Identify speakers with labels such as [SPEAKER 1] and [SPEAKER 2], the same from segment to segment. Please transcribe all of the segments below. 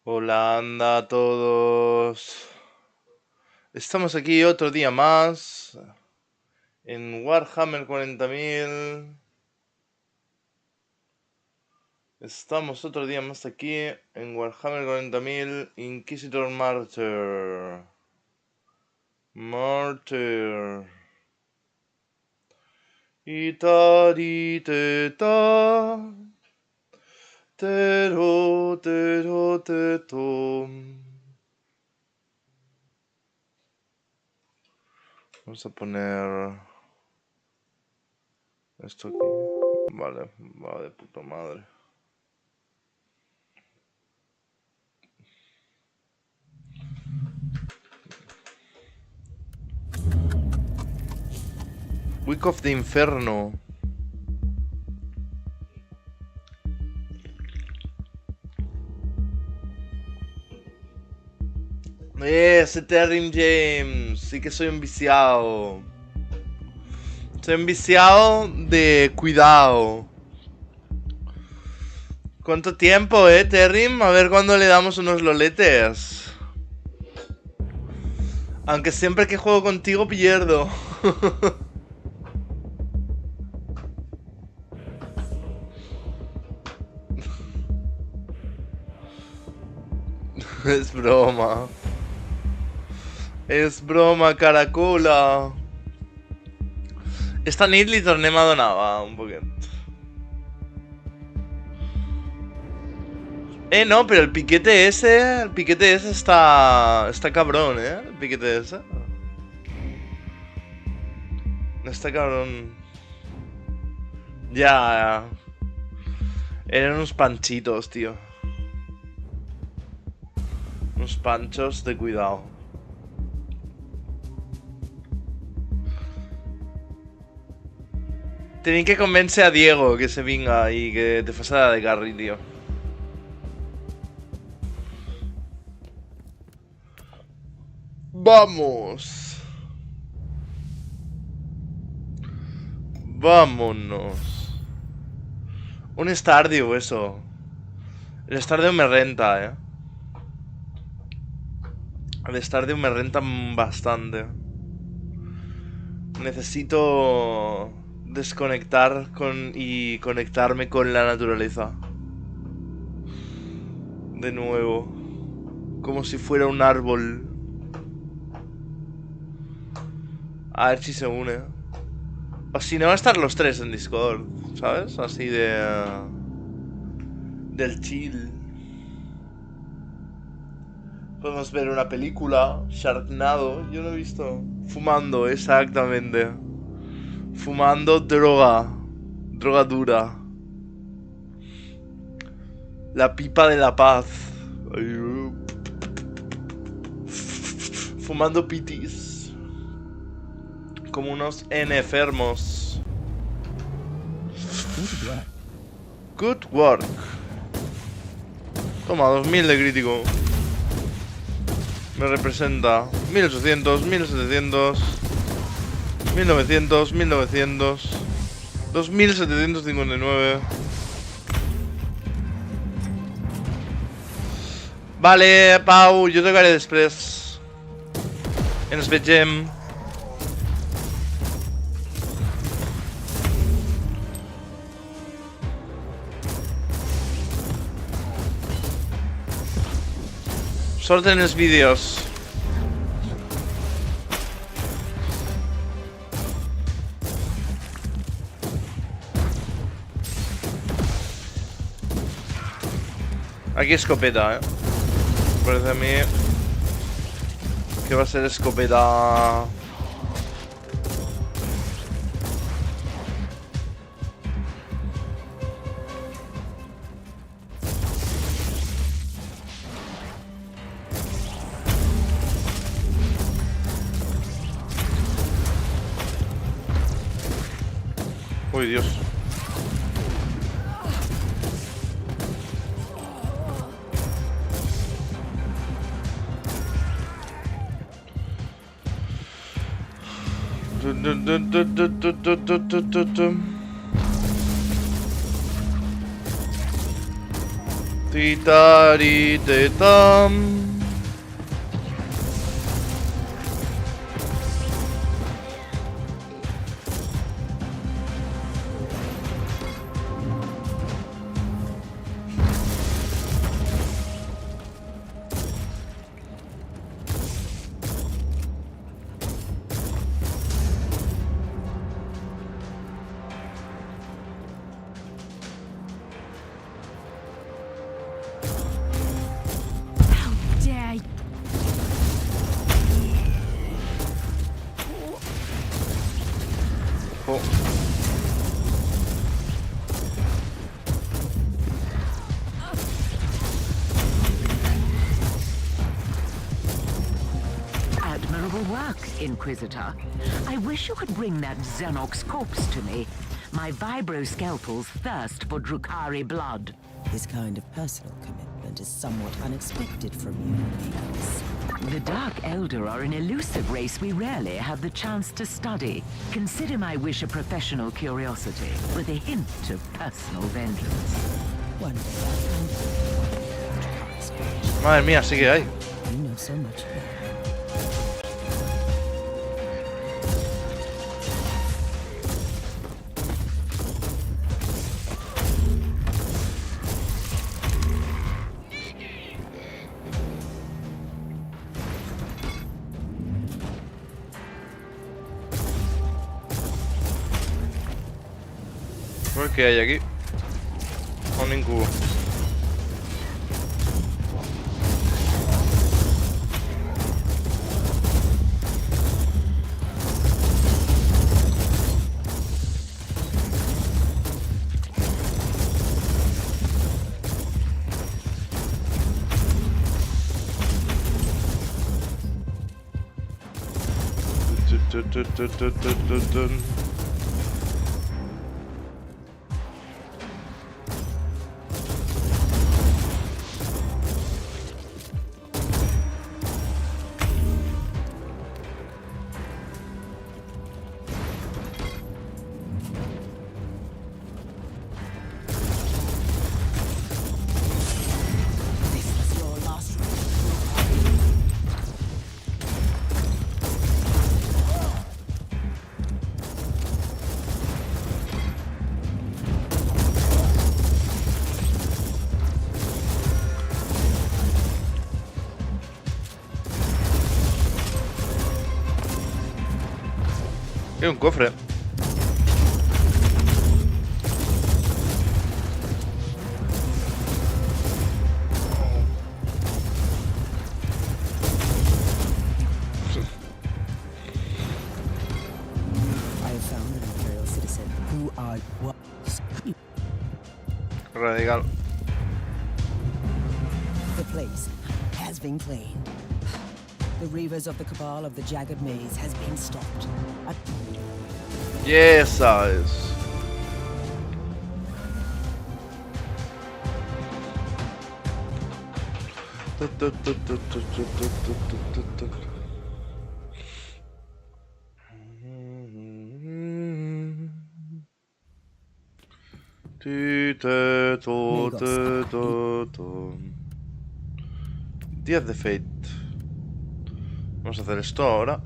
[SPEAKER 1] Hola, anda a todos. Estamos aquí otro día más en Warhammer 40.000. Estamos otro día más aquí en Warhammer 40.000 Inquisitor Martyr. Itariteta. Tero, tero, teto. Vamos a poner esto aquí. Vale, va de puta madre. Week of the Inferno. Ese Terry James. Sí que soy un viciado. Soy un viciado de cuidado. ¿Cuánto tiempo, Terry? A ver cuándo le damos unos loletes. Aunque siempre que juego contigo pierdo. Es broma. Es broma, caracola. Esta nit li tornem a donar, va, un poquet. No, pero el piquete ese está cabrón, el piquete ese. Está cabrón. Ya. Eran unos panchitos, tío. Unos panchos de cuidado. Tenéis que convencer a Diego que se venga y que te faça de carry, tío. Vamos. Vámonos. Un Stardew, eso. El Stardew me renta, El Stardew me renta bastante. Necesito desconectar y conectarme con la naturaleza. De nuevo. Como si fuera un árbol. A ver si se une. O si no, estar los tres en Discord, ¿sabes? Así del chill. Podemos ver una película. Sharknado, yo lo he visto. Fumando, exactamente. Fumando droga. Droga dura. La pipa de la paz. Fumando pitis. Como unos enfermos. Good work. Toma, 2000 de crítico. Me representa 1800, 1700, 1900, 1900, 2759. Vale, Pau, yo tocaré després. Ens vegem. Sort en els vídeos. Aquí escopeta, Parece a mí que va a ser escopeta. Uy, Dios. Titaritetam. Oh.
[SPEAKER 2] Admirable work, Inquisitor. I wish you could bring that Xenox corpse to me. My vibroscalpels thirst for Drukhari blood.
[SPEAKER 3] This kind of personal commitment is somewhat unexpected from you, Milos.
[SPEAKER 2] The Dark Elder are an elusive race we rarely have the chance to study. Consider my wish a professional curiosity, with a hint of personal vengeance.
[SPEAKER 3] One day I'll find
[SPEAKER 1] Madre mía, sí que hay.
[SPEAKER 3] you know so much about it.
[SPEAKER 1] A ver qué hay aquí. Un incubo.
[SPEAKER 3] This is your last
[SPEAKER 1] Hay un cofre.
[SPEAKER 3] I have found an Imperial citizen who are what?
[SPEAKER 1] Radical.
[SPEAKER 3] The place has been cleaned. The reavers of the Cabal of the Jagged Maze has been stopped.
[SPEAKER 1] Yes, guys. Días de Fate. Vamos a hacer esto ahora.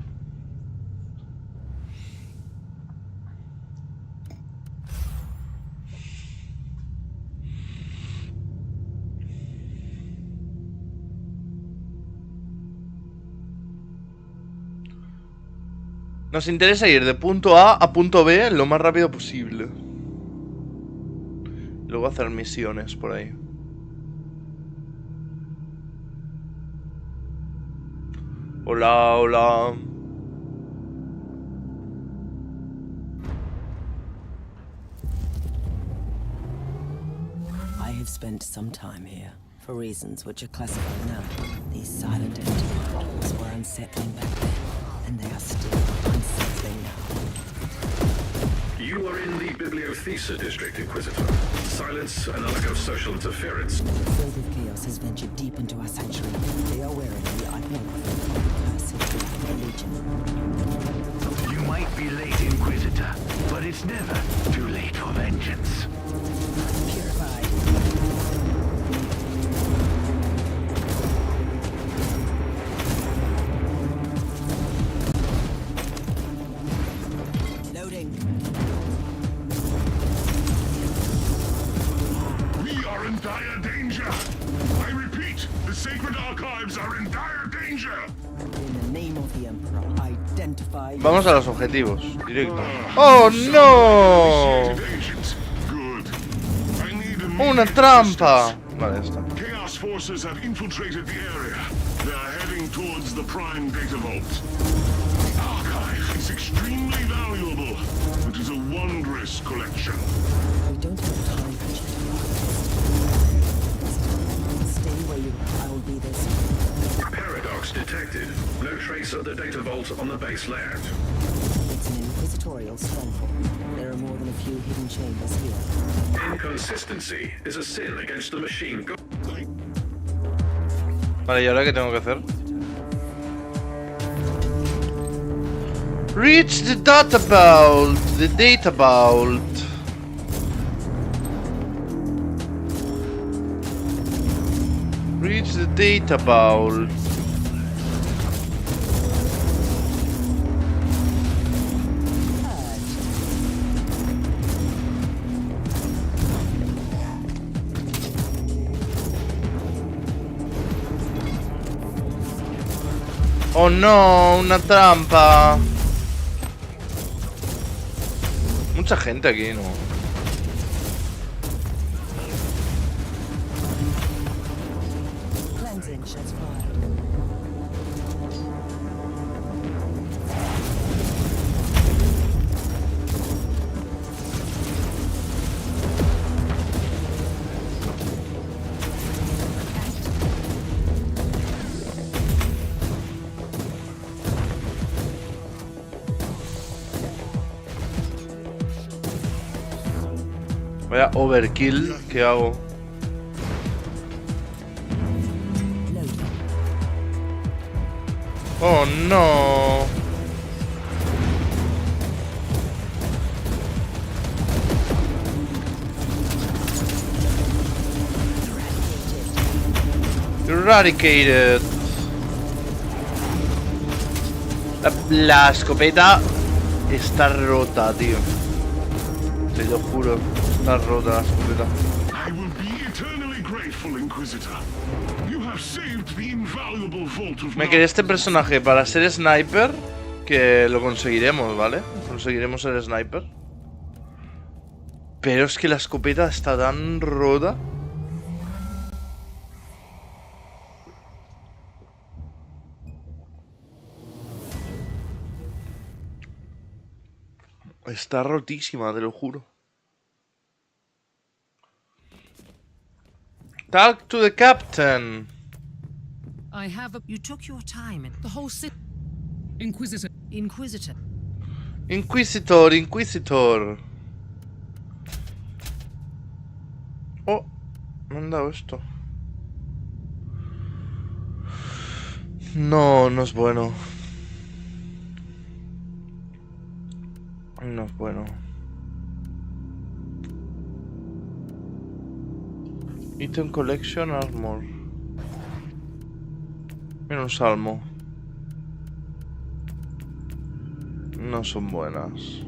[SPEAKER 1] Nos interesa ir de punto A punto B lo más rápido posible. Luego hacer misiones por ahí. Hola, hola.
[SPEAKER 3] I have spent some time here, for reasons which are classified now. These silent empty portals were unsettling back then, and they are still unsettling now.
[SPEAKER 4] You are in the Bibliotheca district, Inquisitor. Silence and a lack of social interference.
[SPEAKER 3] The field of chaos has ventured deep into our sanctuary. They are wearing the iconography of the cursed religion.
[SPEAKER 5] You might be late, Inquisitor, but it's never too late for vengeance.
[SPEAKER 3] Purified.
[SPEAKER 6] in dire danger. I repeat, the sacred archives are in dire danger.
[SPEAKER 3] In the name of the Emperor, identify.
[SPEAKER 1] Vamos a los objetivos, directo. ¡Oh, no!
[SPEAKER 6] Agent. Good. I need
[SPEAKER 1] ¡Una
[SPEAKER 6] immediate
[SPEAKER 1] trampa!
[SPEAKER 6] assistance.
[SPEAKER 1] Vale, ya está.
[SPEAKER 6] Chaos forces have infiltrated the area. They are heading towards the prime data vault. The archive is extremely valuable. It is a wondrous collection.
[SPEAKER 3] We don't have time for you. Stay where you are. I will be there soon.
[SPEAKER 4] Paradox detected. No trace of the data vault on the base land.
[SPEAKER 3] It's an inquisitorial stronghold. There are more than a few hidden chambers here.
[SPEAKER 4] Inconsistency is a sin against the machine god.
[SPEAKER 1] Vale, ¿y ahora qué tengo que hacer? Reach the data vault. The data vault. Reach the data vault. Oh no, una trampa. Mucha gente aquí, ¿no?
[SPEAKER 3] Cleansing shots fired.
[SPEAKER 1] Vaya overkill que hago. Oh no. Eradicated. La escopeta está rota, tío. Te lo juro. Está rota la escopeta.
[SPEAKER 6] I will be eternally grateful, Inquisitor. You have saved the invaluable vault of
[SPEAKER 1] Me quedé este personaje para ser sniper. Que lo conseguiremos, ¿vale? Conseguiremos ser sniper. Pero es que la escopeta está tan rota. Está rotísima, te lo juro. Talk to the captain.
[SPEAKER 7] I have a... You took your time and the whole city... Inquisitor.
[SPEAKER 1] Inquisitor. Oh, me han dado esto. No, no es bueno. No es bueno. Item Collection Armor. Mira un salmo. No son buenas.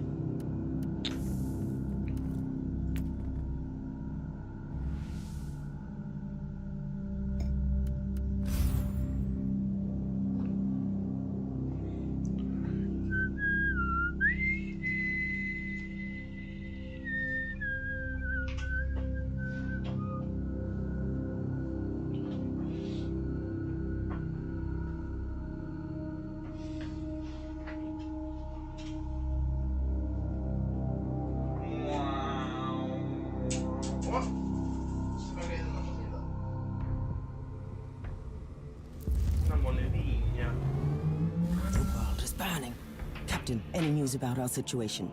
[SPEAKER 3] Any news about our situation?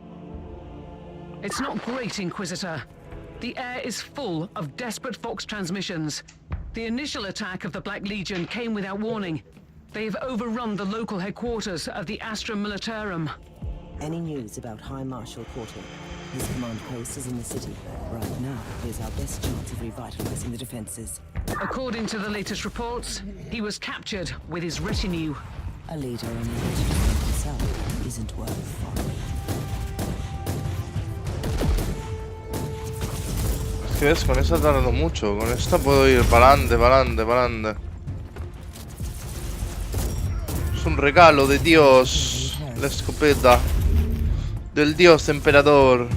[SPEAKER 7] It's not great, Inquisitor. The air is full of desperate Vox transmissions. The initial attack of the Black Legion came without warning. They've overrun the local headquarters of the Astra Militarum.
[SPEAKER 3] Any news about High Marshal Quarter? His command post is in the city. Right now is our best chance of revitalizing the defenses.
[SPEAKER 7] According to the latest reports, he was captured with his retinue.
[SPEAKER 3] A leader in the himself isn't worth following.
[SPEAKER 1] que ves, con esta tardo mucho. Con esta puedo ir para adelante, para adelante, para adelante. Es un regalo de Dios. La escopeta del Dios Emperador.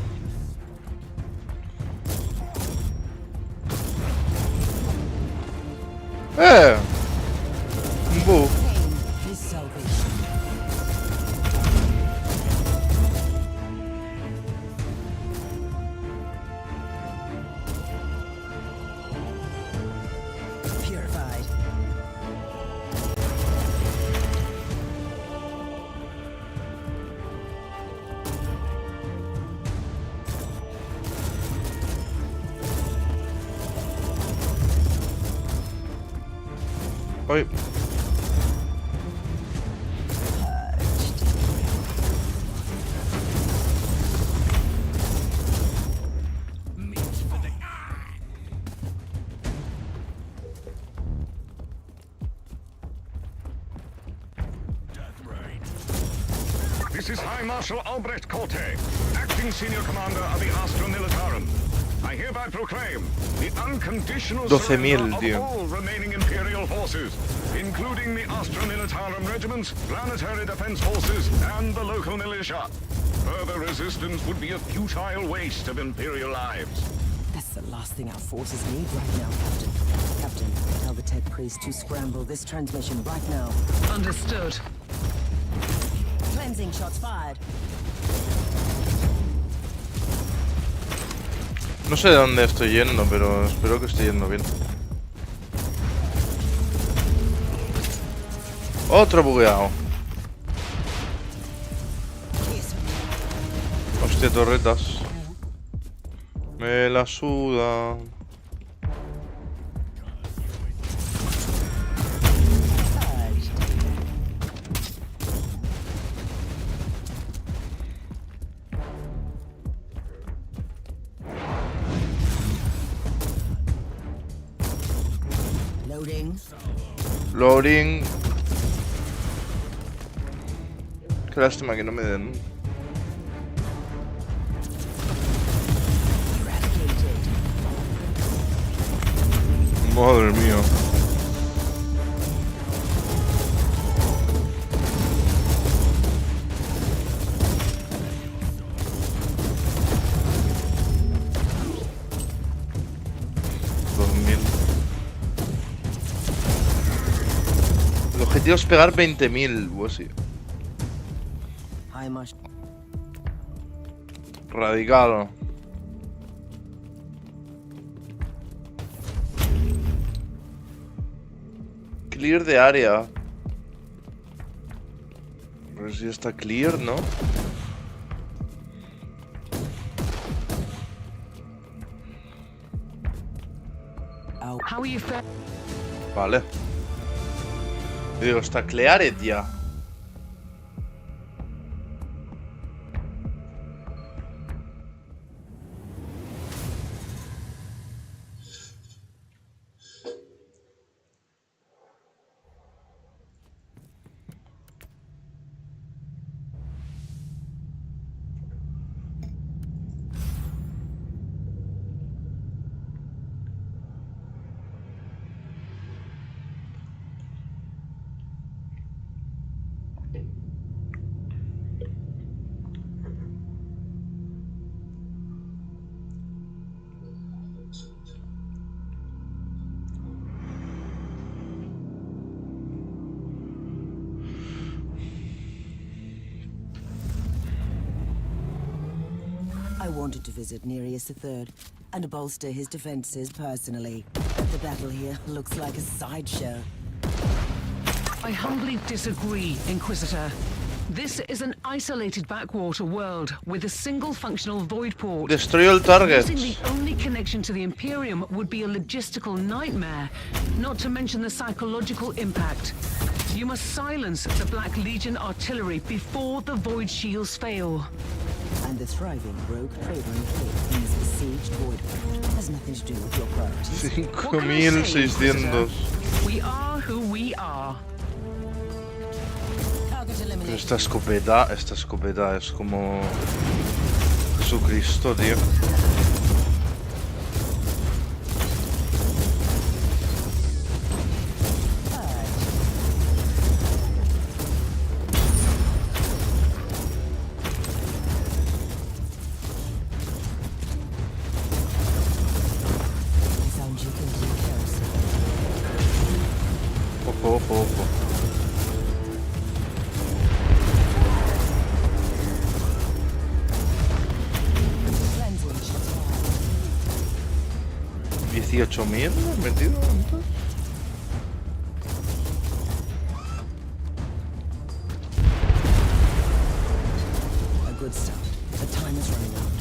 [SPEAKER 1] Un bug.
[SPEAKER 3] His salvation. Purified.
[SPEAKER 1] Uy.
[SPEAKER 4] This is High Marshal Albrecht Corte, acting senior commander of the Astra Militarum. I hereby proclaim the unconditional
[SPEAKER 1] 12.000,
[SPEAKER 4] surrender
[SPEAKER 1] tío.
[SPEAKER 4] of all remaining Imperial forces, including the Astra Militarum regiments, planetary defense forces, and the local militia. Further resistance would be a futile waste of Imperial lives.
[SPEAKER 3] That's the last thing our forces need right now, Captain. Captain, tell the Tech Priest to scramble this transmission right now.
[SPEAKER 7] Understood.
[SPEAKER 3] Cleansing shots fired.
[SPEAKER 1] No sé de dónde estoy yendo, pero espero que esté yendo bien. Otro bugueado. Hostia, torretas. Me la suda.
[SPEAKER 3] Loading.
[SPEAKER 1] Loading. Qué lástima que no me den.
[SPEAKER 3] Eradicated.
[SPEAKER 1] Madre mía. El objetivo es pegar 20.000 o así.
[SPEAKER 3] High Marshal.
[SPEAKER 1] Radical. Clear de área. A ver si está clear, ¿no?
[SPEAKER 7] How are you faring?
[SPEAKER 1] Vale. Yo digo, está cleared ya.
[SPEAKER 3] I wanted to visit Nereus III and bolster his defenses personally. The battle here looks like a sideshow.
[SPEAKER 7] I humbly disagree, Inquisitor. This is an isolated backwater world with a single functional void port.
[SPEAKER 1] Destroy all targets.
[SPEAKER 7] Losing the only connection to the Imperium would be a logistical nightmare, not to mention the psychological impact. You must silence the Black Legion artillery before the void shields fail.
[SPEAKER 3] And the thriving rogue trader in Cape in this besieged void port has nothing to do with your priorities.
[SPEAKER 7] What can I say,
[SPEAKER 1] 5.600.
[SPEAKER 7] We are who we are.
[SPEAKER 3] Target eliminated.
[SPEAKER 1] Esta escopeta es como Jesucristo, tío. poco. ¿18.000 has metido antes?
[SPEAKER 3] A good start. The time is running out.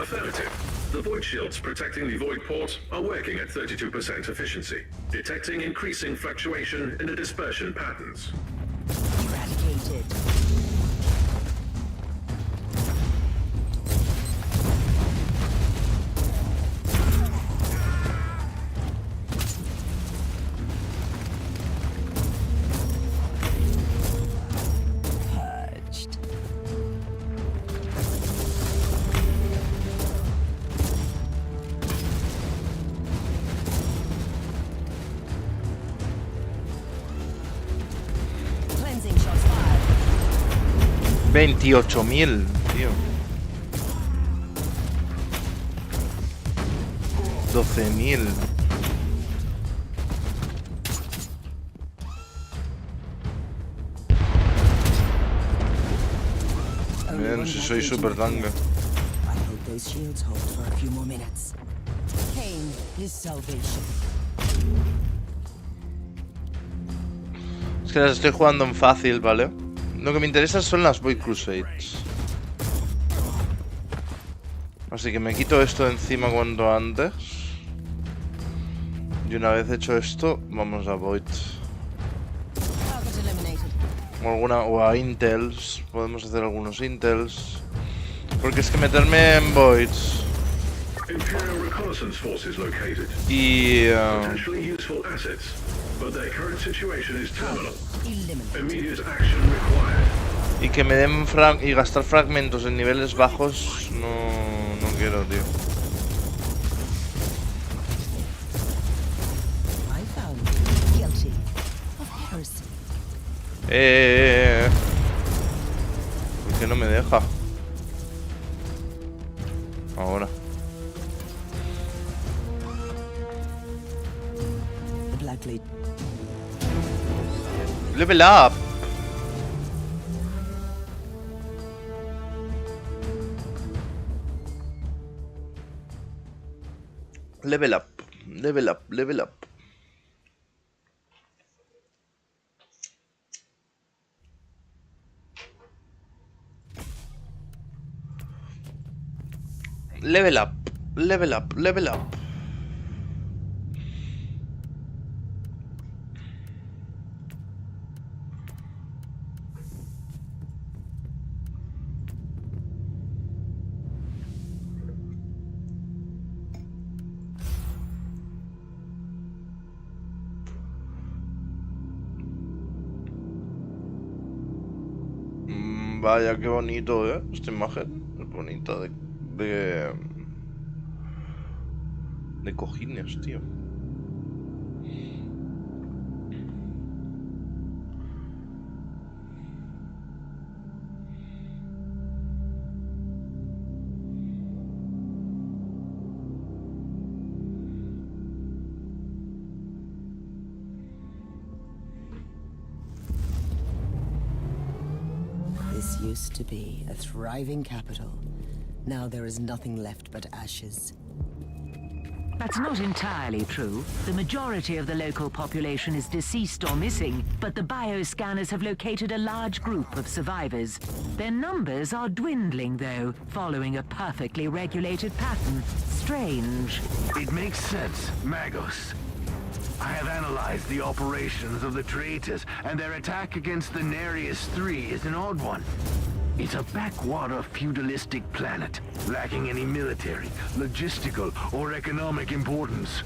[SPEAKER 8] Affirmative. The void shields protecting the void port are working at 32% efficiency, detecting increasing fluctuation in the dispersion patterns.
[SPEAKER 3] Eradicated. Purged. Cleansing shots fired.
[SPEAKER 1] 28.000, tío. 12.000. Bien, si soy super tanque.
[SPEAKER 3] I hope those shields hold for a few more minutes. Pain is salvation.
[SPEAKER 1] Es que las estoy jugando en fácil, ¿vale? Lo que me interesa son las Void Crusades. Así que me quito esto de encima cuanto antes. Y una vez hecho esto, vamos a Void.
[SPEAKER 3] Target eliminated.
[SPEAKER 1] O a Intels. Podemos hacer algunos Intels. Porque es que meterme en Voids
[SPEAKER 8] Imperial reconnaissance forces located.
[SPEAKER 1] y...
[SPEAKER 8] Potentially useful assets, but their current situation is terminal.
[SPEAKER 3] Eliminated.
[SPEAKER 8] Immediate action required.
[SPEAKER 1] y que me den y gastar fragmentos en niveles bajos, no quiero, tío.
[SPEAKER 3] I found guilty of heresy.
[SPEAKER 1] ¿Por qué no me deja? Ahora.
[SPEAKER 3] The Black Lead.
[SPEAKER 1] Level up. Level up. Level up. Level up. Level up. Level up. Level up. Vaya, qué bonito, esta imagen. Es bonita de cojines, tío.
[SPEAKER 3] This used to be a thriving capital. Now there is nothing left but ashes.
[SPEAKER 2] That's not entirely true. The majority of the local population is deceased or missing, but the bioscanners have located a large group of survivors. Their numbers are dwindling, though, following a perfectly regulated pattern. Strange.
[SPEAKER 5] It makes sense, Magos. I have analyzed the operations of the traitors, and their attack against the Nereus III is an odd one. It's a backwater feudalistic planet, lacking any military, logistical, or economic importance.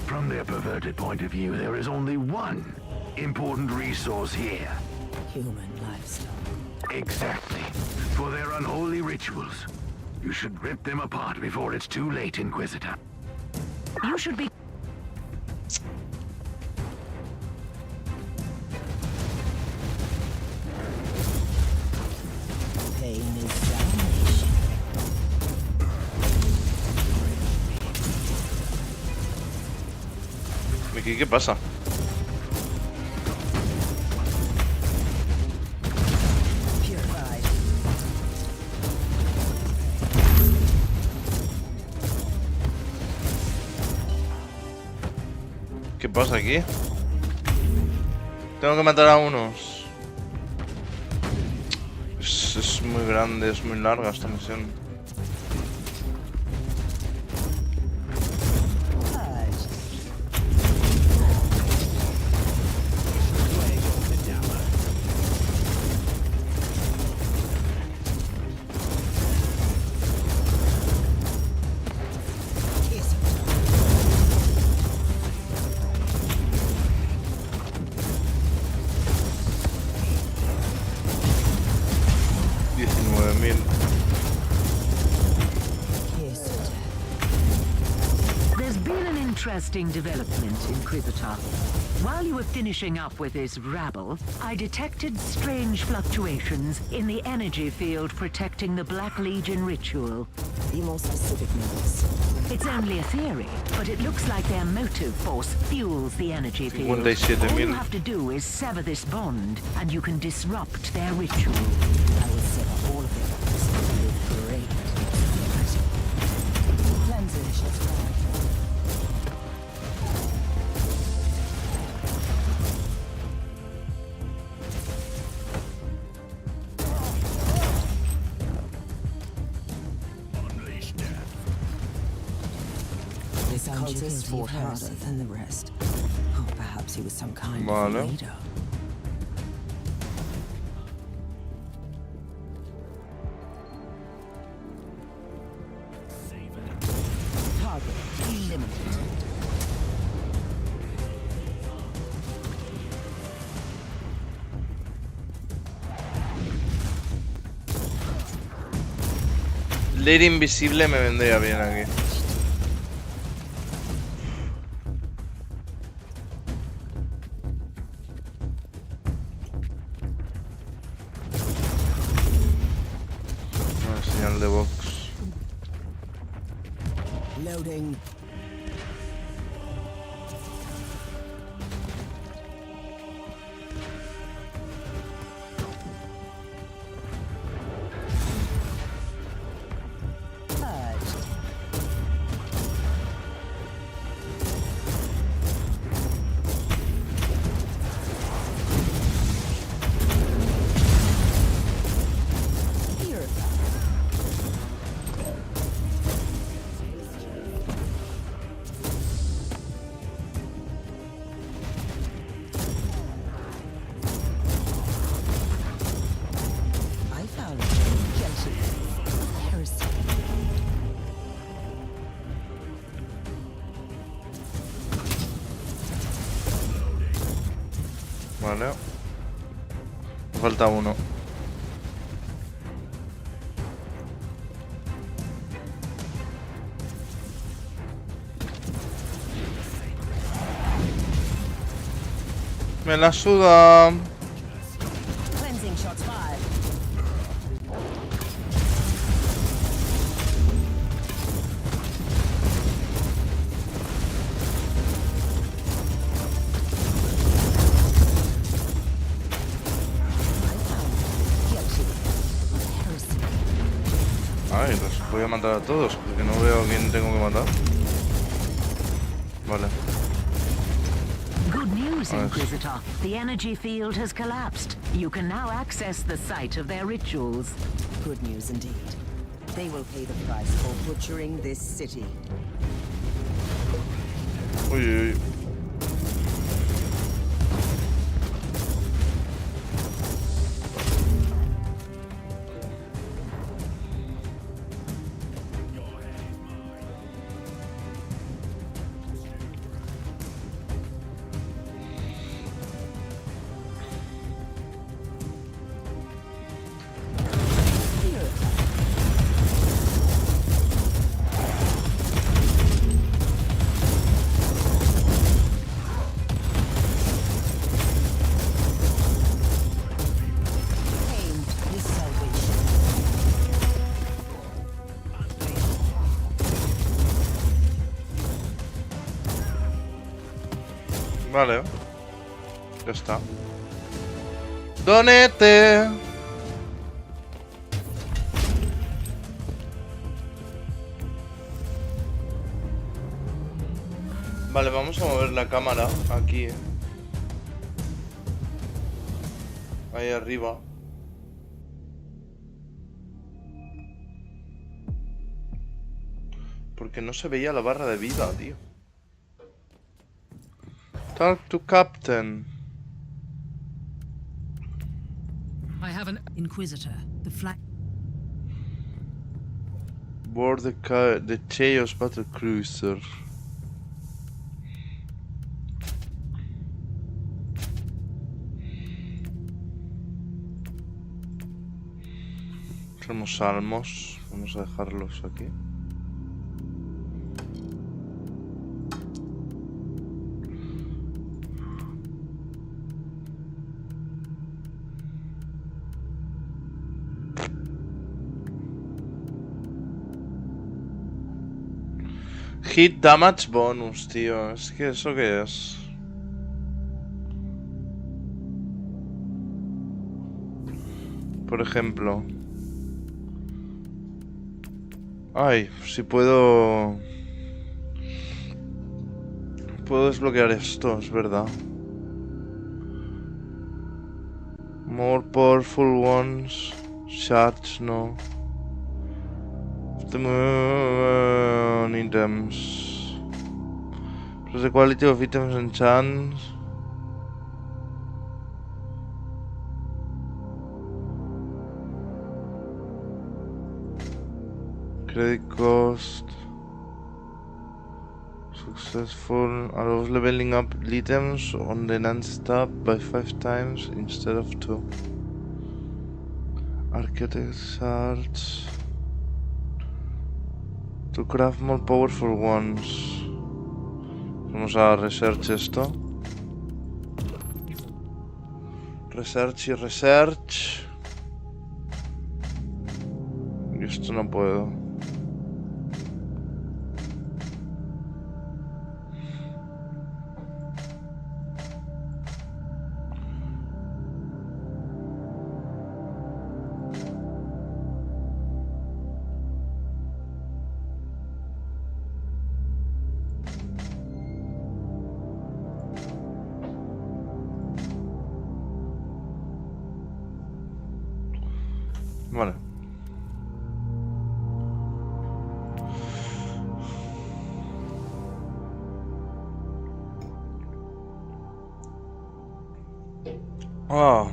[SPEAKER 5] From their perverted point of view, there is only one important resource here.
[SPEAKER 3] Human lifestyle.
[SPEAKER 5] Exactly. For their unholy rituals. You should rip them apart before it's too late, Inquisitor.
[SPEAKER 2] You should be...
[SPEAKER 3] Pain is salvation.
[SPEAKER 1] Miki, ¿qué pasa? ¿Qué pasa aquí? Tengo que matar a unos. Es muy grande, es muy larga esta misión.
[SPEAKER 2] There's been an interesting development, Inquisitor. While you were finishing up with this rabble, I detected strange fluctuations in the energy field protecting the Black Legion ritual.
[SPEAKER 3] Be more specific, Nicholas.
[SPEAKER 2] It's only a theory, but it looks like their motive force fuels the energy field. All
[SPEAKER 1] 57.000.
[SPEAKER 2] you have to do is sever this bond, and you can disrupt their ritual.
[SPEAKER 3] I will sever all of their bonds with great cleansing shots fired. This cultist fought harder than the rest. Oh, perhaps he was some kind of leader. Target eliminated.
[SPEAKER 1] Leer invisible me vendría bien aquí. Una señal de box.
[SPEAKER 3] Loading.
[SPEAKER 1] Vale. Me falta uno. Me la suda.
[SPEAKER 3] Cleansing shots fired.
[SPEAKER 1] Ay, los voy a matar a todos, porque no veo a quién tengo que matar. Vale.
[SPEAKER 2] Good news, Inquisitor. The energy field has collapsed. You can now access the site of their rituals.
[SPEAKER 3] Good news indeed. They will pay the price for butchering this city.
[SPEAKER 1] Uy, uy, uy. Vale. Ya está. ¡Donete! Vale, vamos a mover la cámara aquí. Ahí arriba. Porque no se veía la barra de vida, tío. Talk to Captain.
[SPEAKER 9] I have an Inquisitor. The flag.
[SPEAKER 1] Board the Chaos Battlecruiser. Tenemos salmos. Vamos a dejarlos aquí. Hit damage bonus, tío. Es que ¿eso qué es? Por ejemplo. Ay, si puedo... Puedo desbloquear esto, es verdad. More powerful ones. Shards, no. On items. Plus the quality of items and chance. Credit cost. Successful. Allows leveling up items on the non-stop by 5 times instead of 2. Architect shards. To craft more powerful ones. Vamos a research esto. Research y research. Y esto no puedo. Vale. Ah.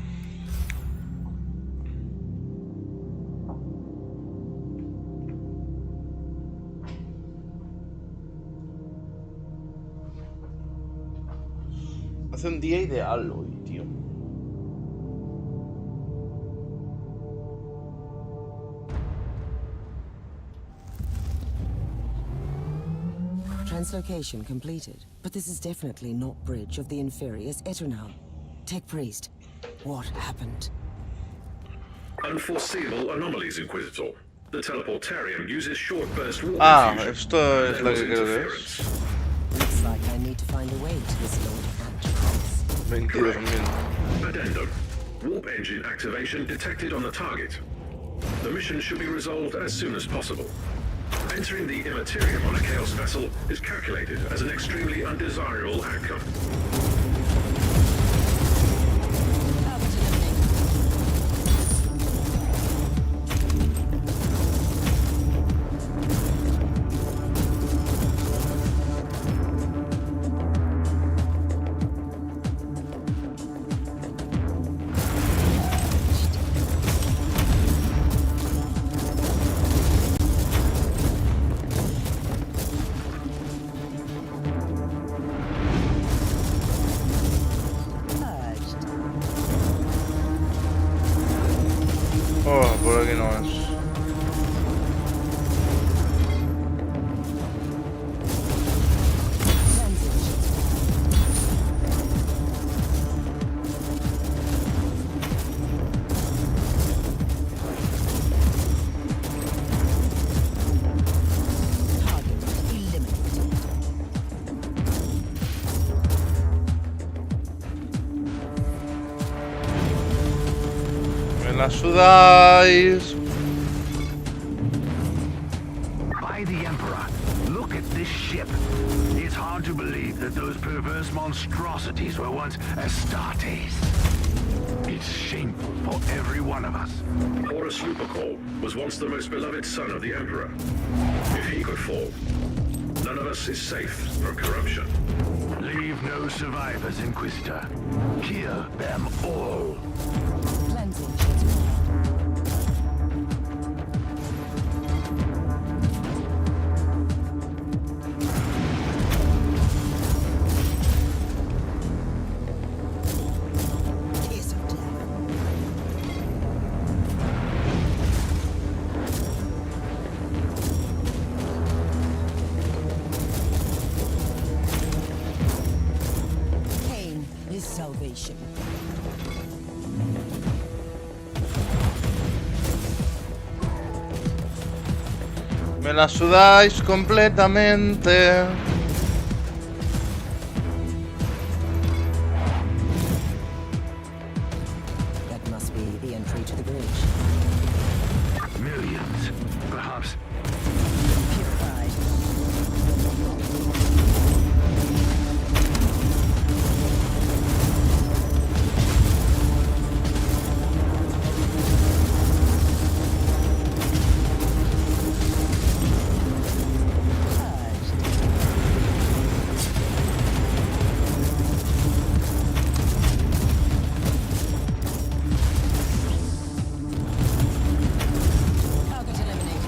[SPEAKER 1] Hace un día ideal hoy, tío.
[SPEAKER 3] Translocation completed, but this is definitely not bridge of the Inferius Eternal. Tech Priest, what happened?
[SPEAKER 8] Unforeseeable anomalies, Inquisitor. The teleportarium uses short burst warp infusion.
[SPEAKER 1] Esto es lo que creo que es.
[SPEAKER 3] Looks like I need to find a way to this load of antivirus.
[SPEAKER 1] 22.000.
[SPEAKER 8] Addendum. Warp engine activation detected on the target. The mission should be resolved as soon as possible. Entering the Immaterium on a Chaos vessel is calculated as an extremely undesirable outcome.
[SPEAKER 1] Oh, por aquí no es. Me la sudáis.
[SPEAKER 5] By the Emperor, look at this ship. It's hard to believe that those perverse monstrosities were once Astartes. It's shameful for every one of us.
[SPEAKER 8] Horus Lupercal was once the most beloved son of the Emperor. If he could fall, none of us is safe from corruption.
[SPEAKER 5] Leave no survivors, Inquisitor. Kill them all.
[SPEAKER 3] Cleansing transformed. Kiss of death. Pain is salvation.
[SPEAKER 1] Me la sudáis completamente.
[SPEAKER 3] That must be the entry to the bridge.
[SPEAKER 5] Millions, perhaps.
[SPEAKER 3] Purified. Target eliminated.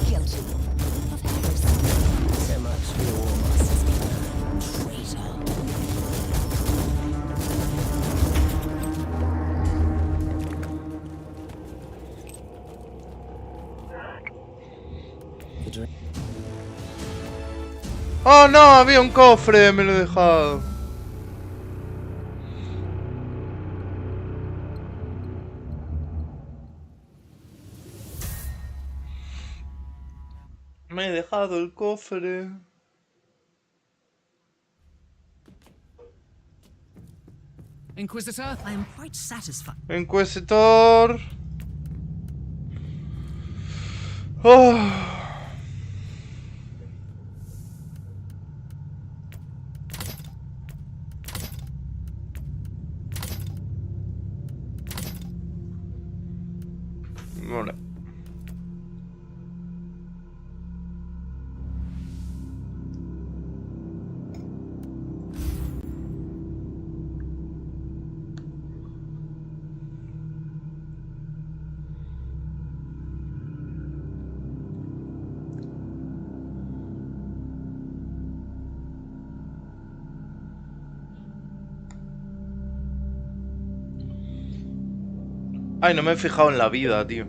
[SPEAKER 3] Guilty of heresy. So much for your war master's plan. Traitor. The dream.
[SPEAKER 1] Oh no, había un cofre, me lo he dejado. Me he dejado el cofre.
[SPEAKER 9] Inquisitor, I am quite satisfied.
[SPEAKER 1] Inquisitor. Oh. Vale. Ay, no me he fijado en la vida, tío.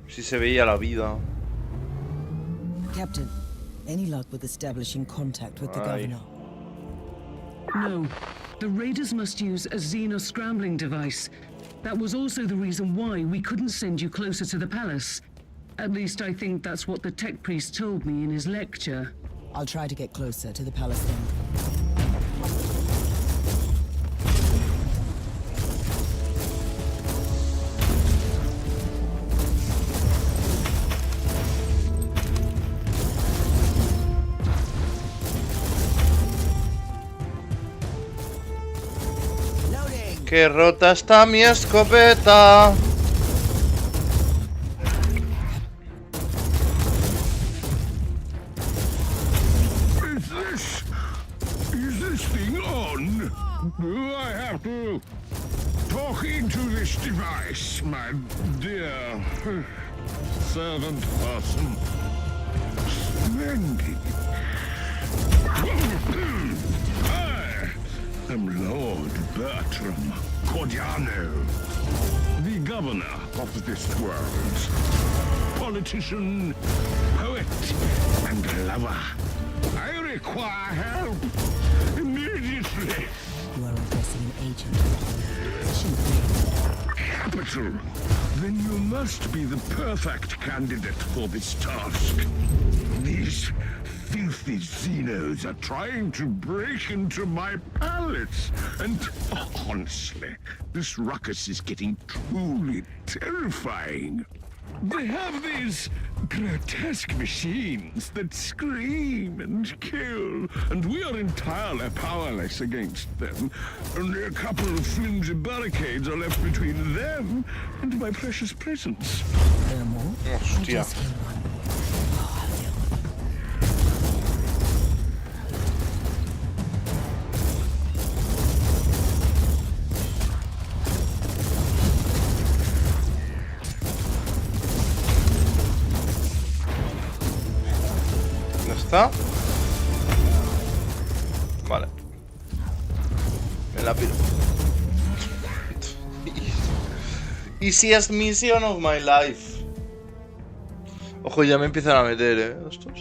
[SPEAKER 1] Si se veía la vida.
[SPEAKER 3] Captain, any luck with establishing contact with the
[SPEAKER 1] Aye.
[SPEAKER 3] governor?
[SPEAKER 7] No. The raiders must use a Xena scrambling device. That was also the reason why we couldn't send you closer to the palace. At least I think that's what the tech priest told me in his lecture.
[SPEAKER 3] I'll try to get closer to the palace then.
[SPEAKER 1] ¡Qué rota está mi escopeta!
[SPEAKER 6] Is this thing on? Do I have to talk into this device, my dear servant person? Splendid. I am Lord Bertram Cordiano, the governor of this world. Politician, poet, and lover. I require help immediately.
[SPEAKER 3] You are addressing an agent. Position 3.
[SPEAKER 6] capital. Then you must be the perfect candidate for this task. These filthy Xenos are trying to break into my palace, and honestly, this ruckus is getting truly terrifying. They have these grotesque machines that scream and kill, and we are entirely powerless against them. Only a couple of flimsy barricades are left between them and my precious presence.
[SPEAKER 3] There are more?
[SPEAKER 1] Hostia.
[SPEAKER 3] I just killed one. Oh, I feel
[SPEAKER 1] ¿Ya está? Vale. Me la piro. Easiest mission of my life. Ojo, ya me empiezan a meter, estos.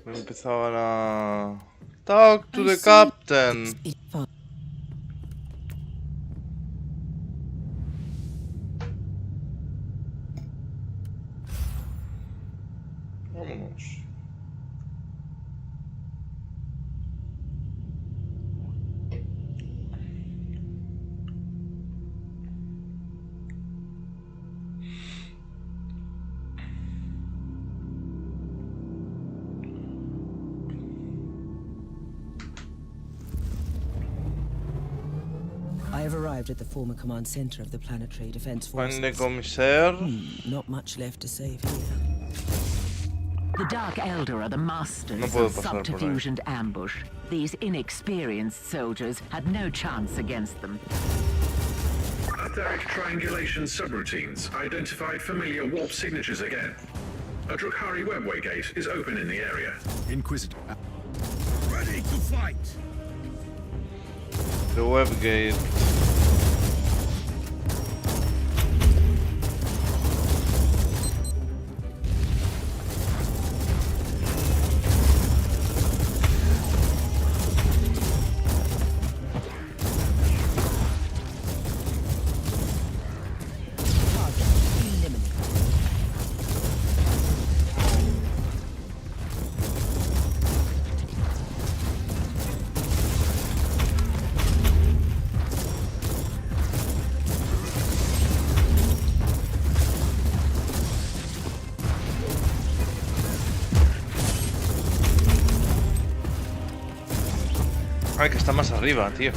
[SPEAKER 1] Me empezaban a... Talk to the captain.
[SPEAKER 3] it's fun.
[SPEAKER 1] Vámonos.
[SPEAKER 3] I have arrived at the former command center of the Planetary Defense
[SPEAKER 1] Juan de
[SPEAKER 3] Forces.
[SPEAKER 1] Comisaire.
[SPEAKER 3] Not much left to save here.
[SPEAKER 2] The Dark Elder are the masters
[SPEAKER 1] No puedo
[SPEAKER 2] of
[SPEAKER 1] pasar por ahí.
[SPEAKER 2] subterfuge and ambush. These inexperienced soldiers had no chance against them.
[SPEAKER 8] Etheric triangulation subroutines identified familiar warp signatures again. A Drukhari webway gate is open in the area.
[SPEAKER 5] Inquisitor.
[SPEAKER 6] Ready to fight!
[SPEAKER 1] The web gate.
[SPEAKER 3] Target eliminated.
[SPEAKER 1] Ay, que está más arriba, tío.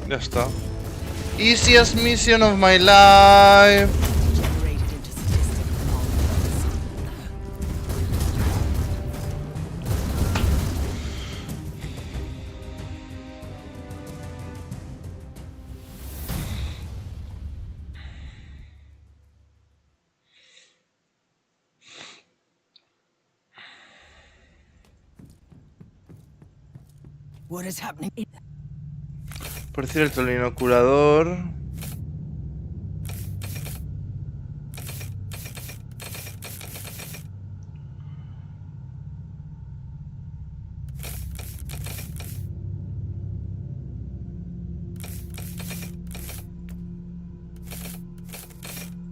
[SPEAKER 1] Ya está. Easiest mission of my life.
[SPEAKER 3] Generated into statistical models. What is happening?
[SPEAKER 1] Por cierto, el inoculador.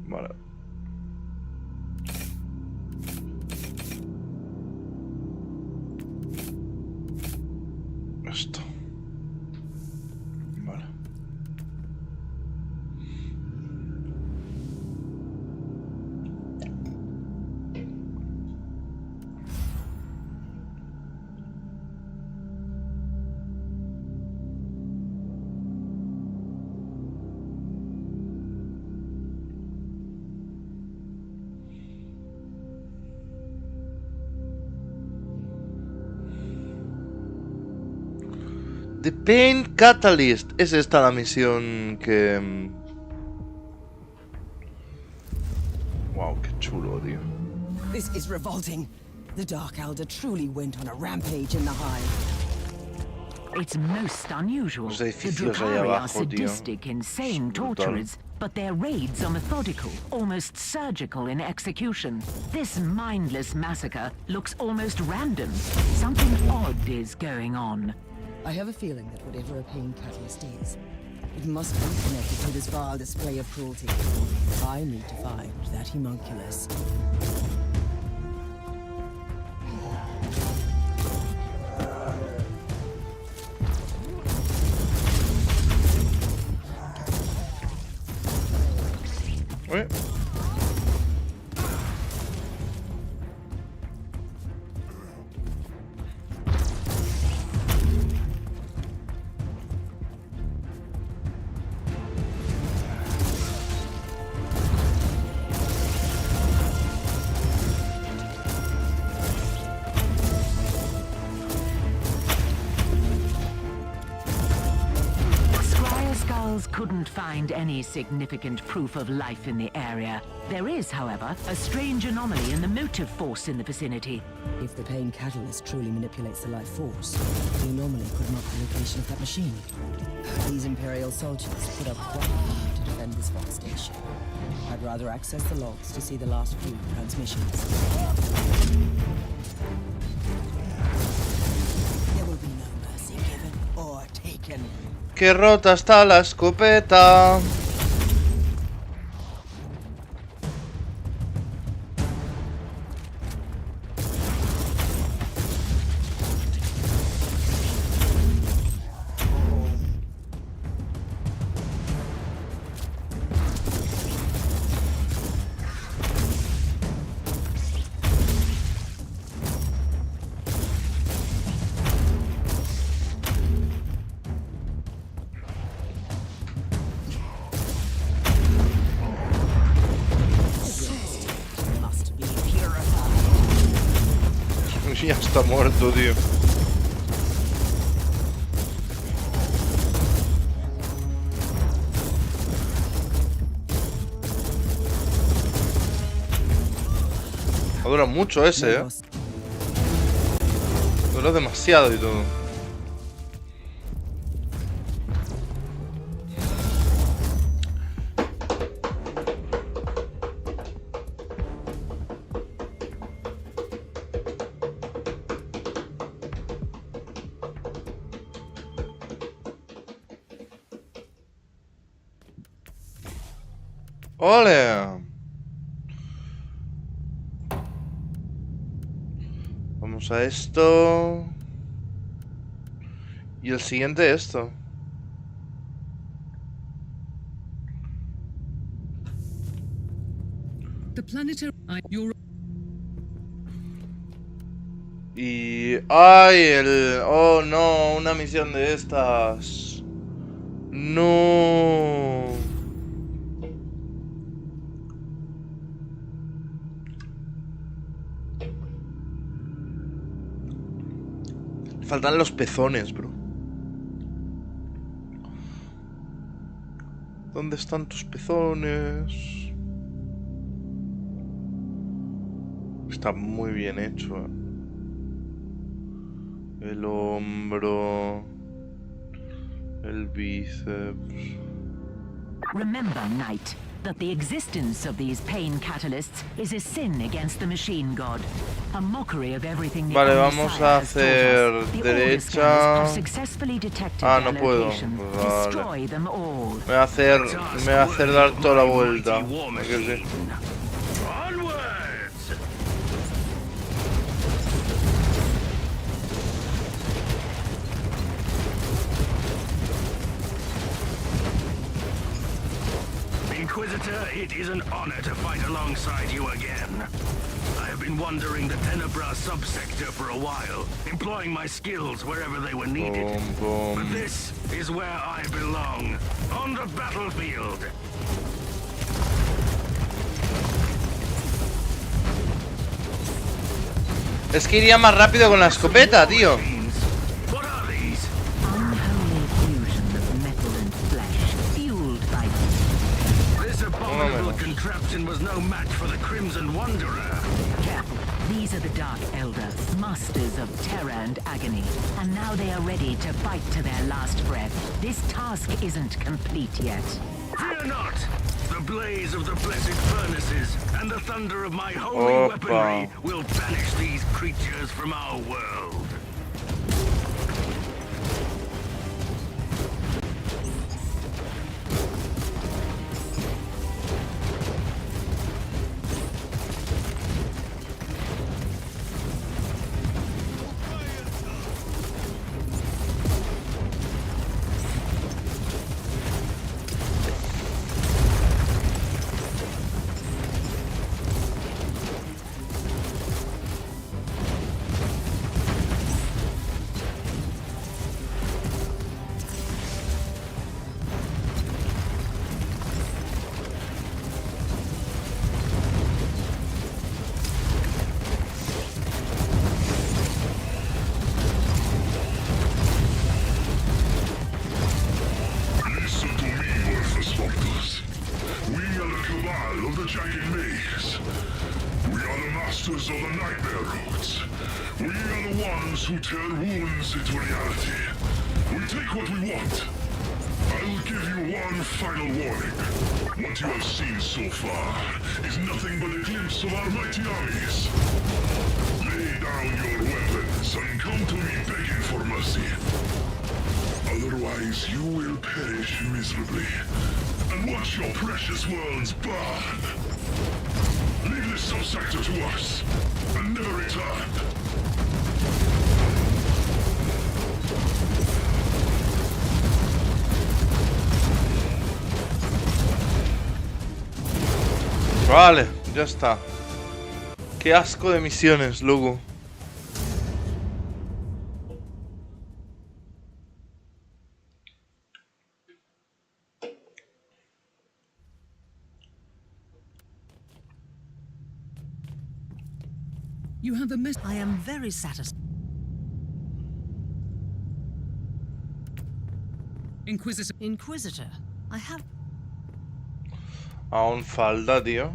[SPEAKER 1] Vale. Esto. Vale. The Pain Catalyst. Es esta la misión que... Wow, qué chulo, tío.
[SPEAKER 3] This is revolting. The Dark Elder truly went on a rampage in the hive.
[SPEAKER 2] It's most unusual.
[SPEAKER 1] Los
[SPEAKER 2] The
[SPEAKER 1] edificios ahí
[SPEAKER 2] Drukhari are
[SPEAKER 1] abajo, tío.
[SPEAKER 2] sadistic, insane
[SPEAKER 1] Es brutal.
[SPEAKER 2] torturers, but their raids are methodical, almost surgical in execution. This mindless massacre looks almost random. Something odd is going on.
[SPEAKER 3] I have a feeling that whatever a pain catalyst is, it must be connected to this vile display of cruelty. I need to find that homunculus.
[SPEAKER 1] Ué.
[SPEAKER 2] Couldn't find any significant proof of life in the area. There is, however, a strange anomaly in the motive force in the vicinity.
[SPEAKER 3] If the pain catalyst truly manipulates the life force, the anomaly could mark the location of that machine. These Imperial soldiers put up quite hard to defend this Fox station. I'd rather access the logs to see the last few transmissions. There will be no mercy given or taken.
[SPEAKER 1] ¡Qué rota está la escopeta! Ya está muerto, tío. Dura mucho ese, ¿eh? Dura demasiado y todo. ¡Ole! Vamos a esto. Y el siguiente esto.
[SPEAKER 9] The planetary.
[SPEAKER 1] Y... ¡ay! El... ¡oh, no! Una misión de estas. ¡No! Faltan los pezones, bro. ¿Dónde están tus pezones? Está muy bien hecho. El hombro. El bíceps.
[SPEAKER 2] Remember, Knight, that the existence of these pain catalysts is a sin against the machine god. A mockery of everything.
[SPEAKER 1] Vale, vamos a hacer derecha. Ah, no puedo. Vale. Me va a hacer dar toda la vuelta. Que sí.
[SPEAKER 5] Inquisitor, it is an honor to fight alongside you again. I have been wandering the Tenebra subsector for a while, employing my skills wherever they were needed. But this is where I belong, on the battlefield.
[SPEAKER 1] Es que iría más rápido con la escopeta, tío.
[SPEAKER 5] What are these?
[SPEAKER 2] are the Dark Elder, masters of terror and agony, and now they are ready to fight to their last breath. This task isn't complete yet.
[SPEAKER 5] Fear not! The blaze of the blessed furnaces and the thunder of my holy weaponry will banish these creatures from our world.
[SPEAKER 6] Who tear wounds into reality. We take what we want. I'll give you one final warning. What you have seen so far is nothing but a glimpse of our mighty armies. Lay down your weapons and come to me begging for mercy. Otherwise, you will perish miserably and watch your precious worlds burn. Leave this subsector to us and never return.
[SPEAKER 1] Vale, ya está. Qué asco de misiones, loco.
[SPEAKER 9] You have a I am very satisfied. Inquisitor, I have...
[SPEAKER 1] Aún falta, tío.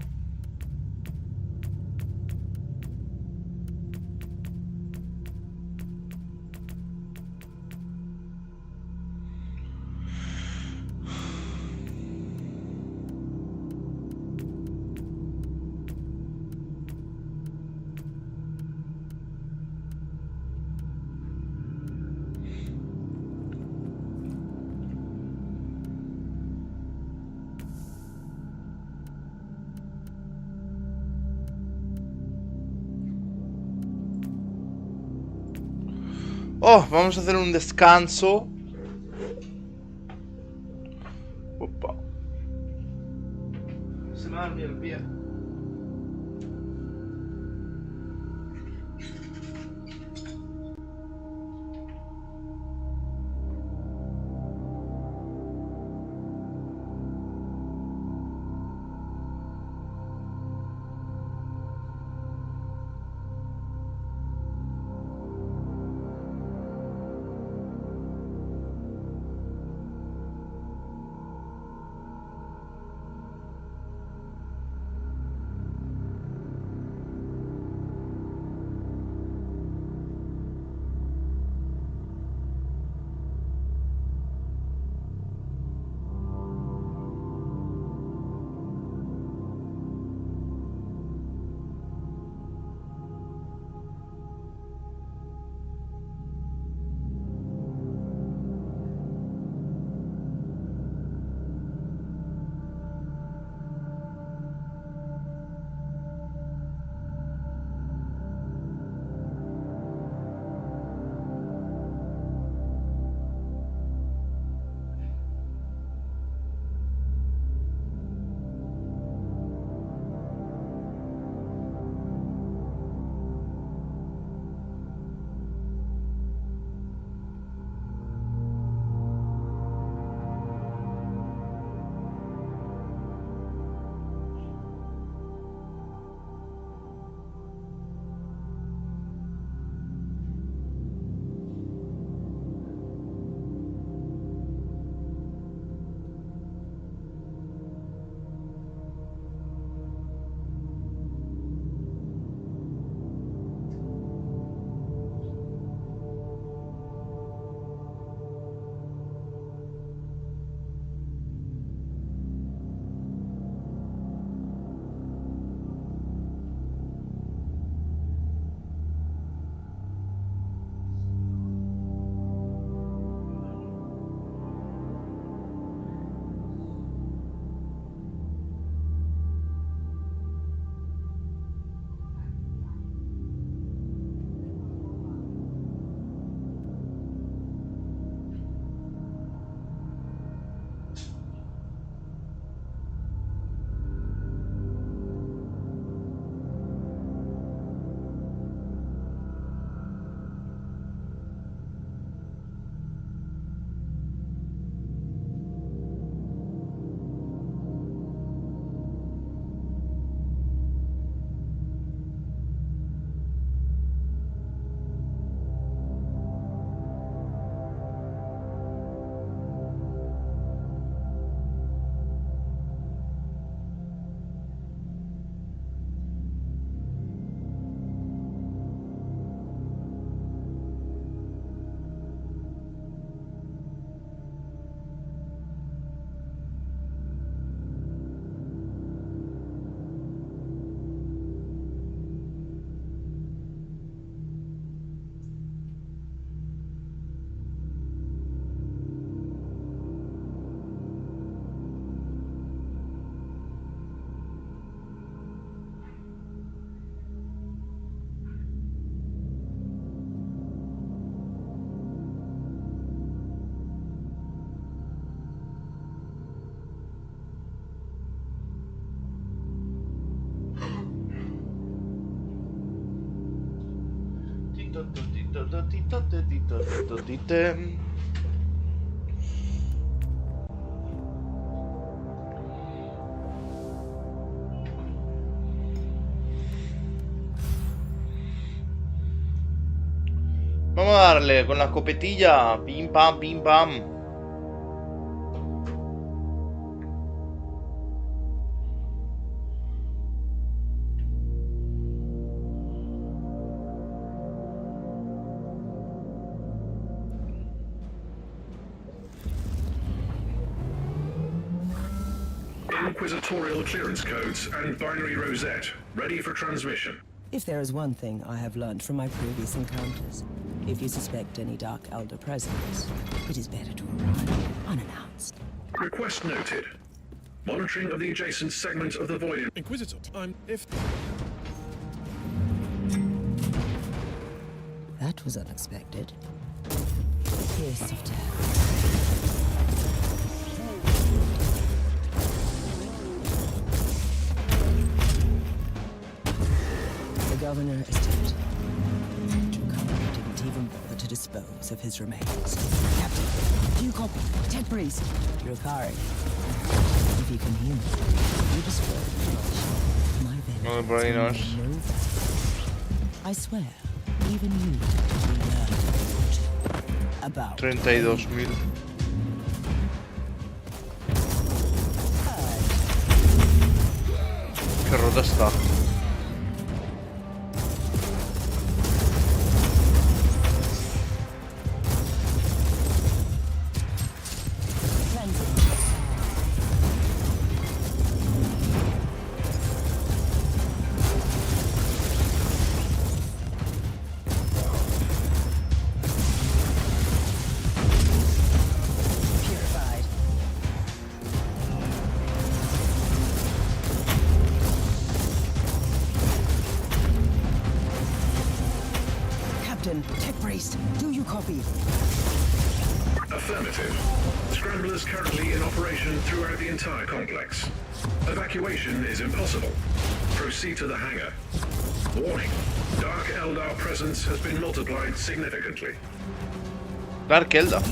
[SPEAKER 1] Oh, vamos a hacer un descanso. Opa. Se me ha dormido el pie. Vamos a darle con la escopetilla. Pim pam, pim pam.
[SPEAKER 8] Inquisitorial clearance codes and binary rosette, ready for transmission.
[SPEAKER 3] If there is one thing I have learned from my previous encounters, if you suspect any Dark Elder presence, it is better to arrive unannounced.
[SPEAKER 8] Request noted. Monitoring of the adjacent segment of the void.
[SPEAKER 10] Inquisitor,
[SPEAKER 3] That was unexpected. Kiss of death. The governor is dead. Dracaro didn't even bother to dispose of his remains. Captain, do you copy? Ted Priest. Dracari. If you can hear me, you destroy my vengeance.
[SPEAKER 1] No, brainwash.
[SPEAKER 3] I swear, even you will learn about
[SPEAKER 1] 32.000. Qué rota está.
[SPEAKER 3] Tech Priest, do you copy?
[SPEAKER 8] Affirmative. Scramblers currently in operation throughout the entire complex. Evacuation is impossible. Proceed to the hangar. Warning. Dark Eldar presence has been multiplied significantly.
[SPEAKER 1] Dark Eldar.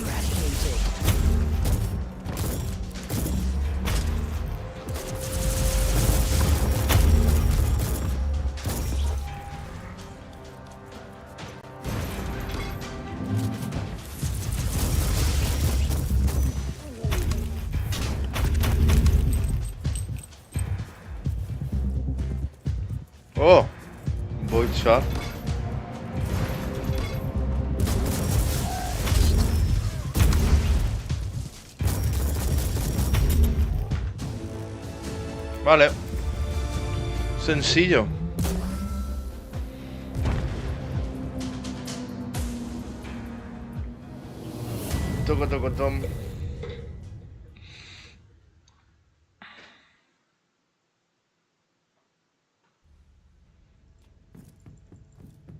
[SPEAKER 1] Oh, void shot. Vale. Sencillo. Toco, tom.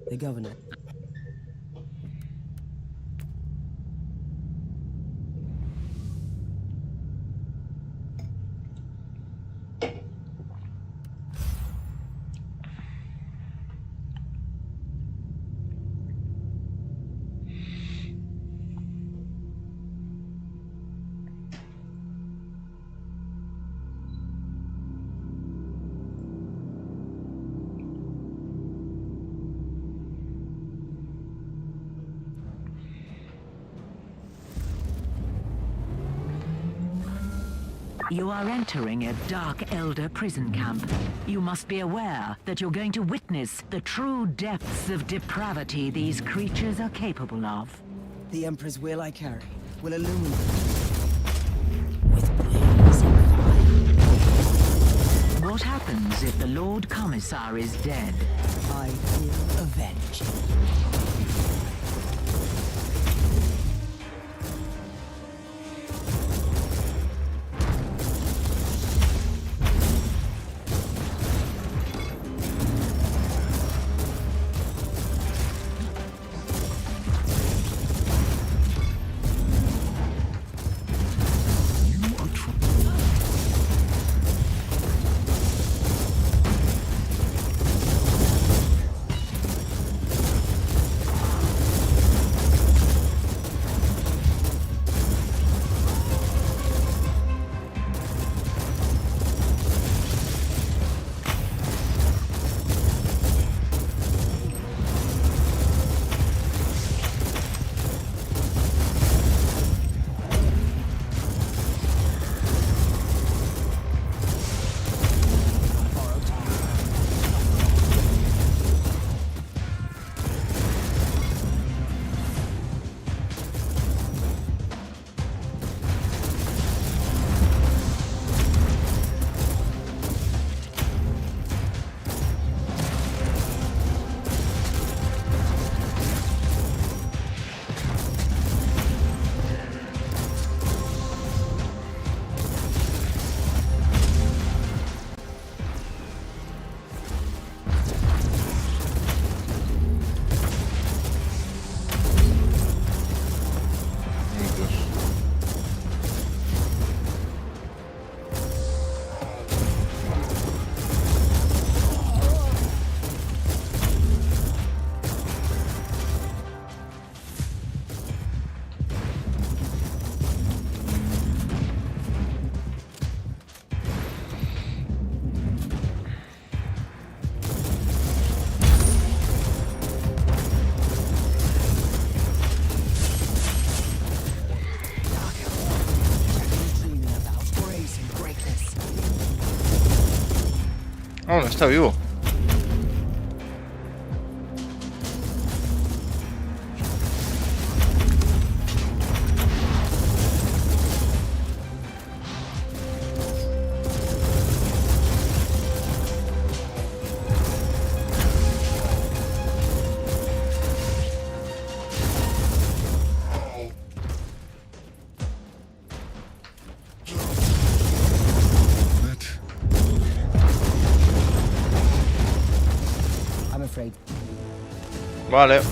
[SPEAKER 3] The governor.
[SPEAKER 2] You are entering a Dark Elder prison camp. You must be aware that you're going to witness the true depths of depravity these creatures are capable of.
[SPEAKER 3] The Emperor's will I carry will illuminate with blazing fire.
[SPEAKER 2] What happens if the Lord Commissar is dead?
[SPEAKER 3] I will avenge him.
[SPEAKER 1] está vivo. Vale.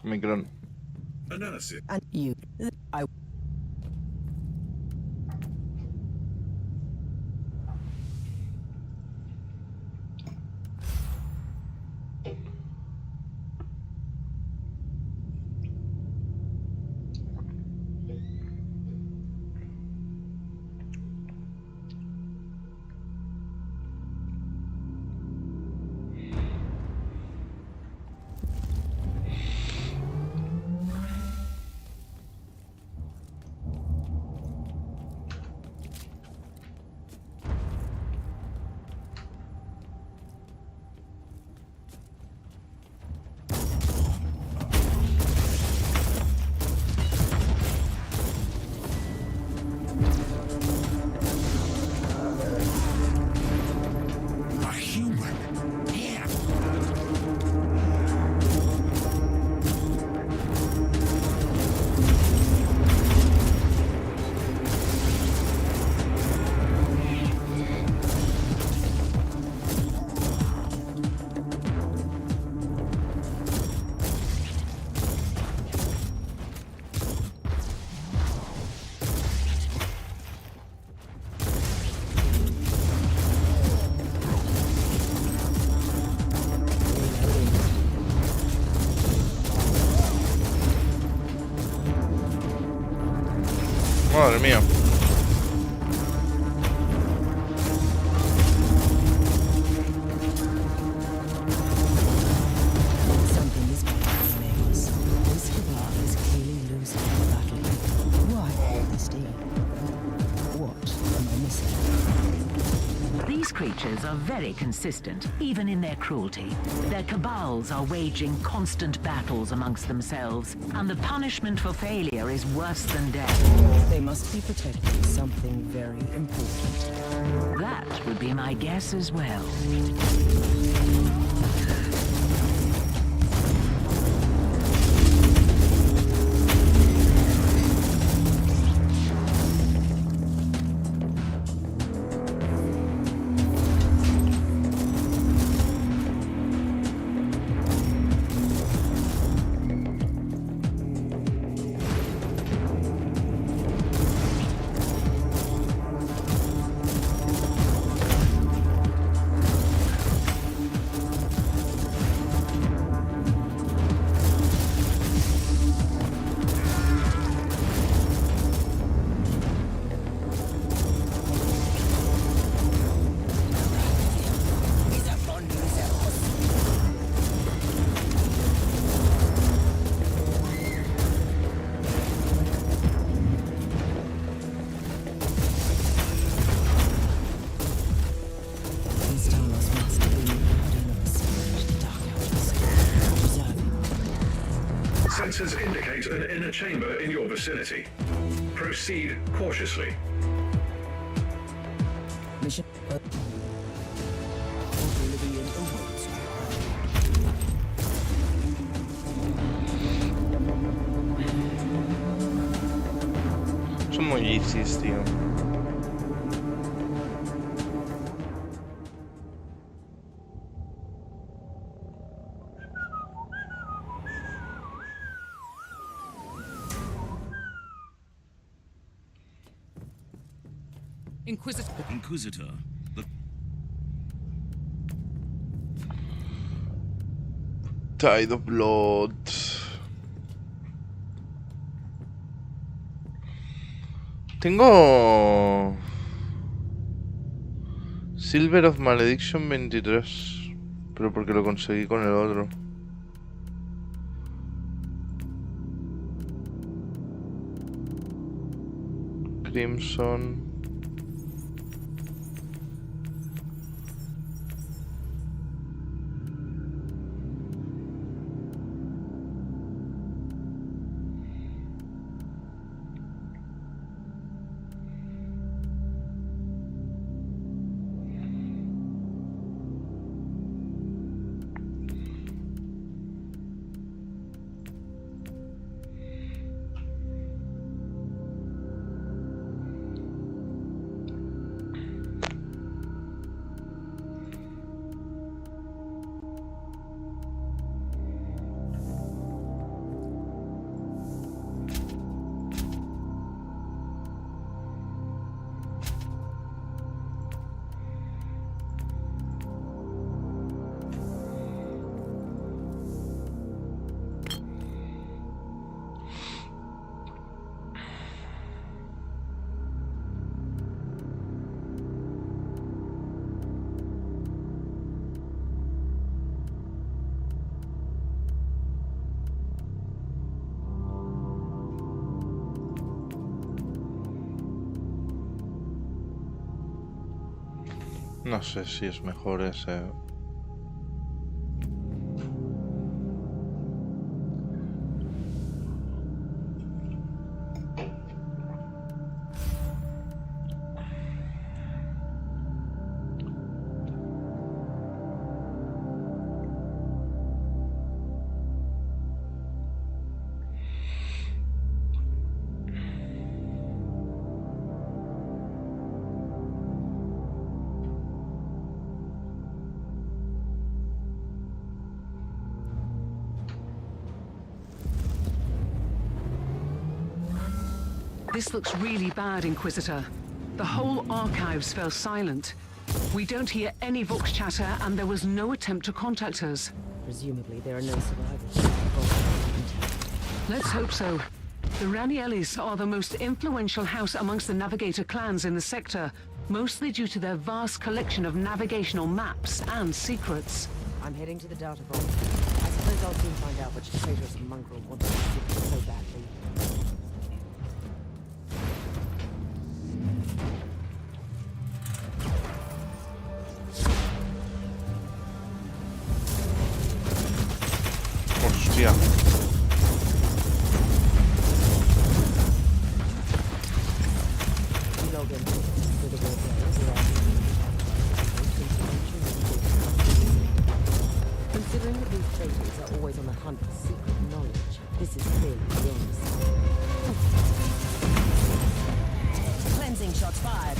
[SPEAKER 1] Micron.
[SPEAKER 8] Analysis.
[SPEAKER 3] And you, I.
[SPEAKER 1] Madre mía.
[SPEAKER 3] Something is happening. This cabal is clearly losing the battle. Why this deal? What am I missing?
[SPEAKER 2] These creatures are very consistent, even in their cruelty. Their cabals are waging constant battles amongst themselves, and the punishment for failure is worse than death.
[SPEAKER 3] They must be protecting something very important.
[SPEAKER 2] That would be my guess as well.
[SPEAKER 8] Sensors indicate an inner chamber in your vicinity. Proceed cautiously.
[SPEAKER 3] Mission.
[SPEAKER 1] Son muy easy, tío.
[SPEAKER 10] Inquisitor.
[SPEAKER 1] Tide of Blood. Tengo... Silver of Malediction 23. Pero porque lo conseguí con el otro. Crimson. No sé si es mejor ese.
[SPEAKER 7] This looks really bad, Inquisitor. The whole archives fell silent. We don't hear any Vox chatter, and there was no attempt to contact us.
[SPEAKER 3] Presumably there are no survivors.
[SPEAKER 7] Let's hope so. The Raniellis are the most influential house amongst the Navigator clans in the sector, mostly due to their vast collection of navigational maps and secrets.
[SPEAKER 3] I'm heading to the data vault. I suppose I'll soon find out which traitorous mongrel wants to secret so badly.
[SPEAKER 1] Hostia.
[SPEAKER 3] Considering that these traitors are always on the hunt for secret knowledge, this is clearly dangerous. Cleansing shots fired.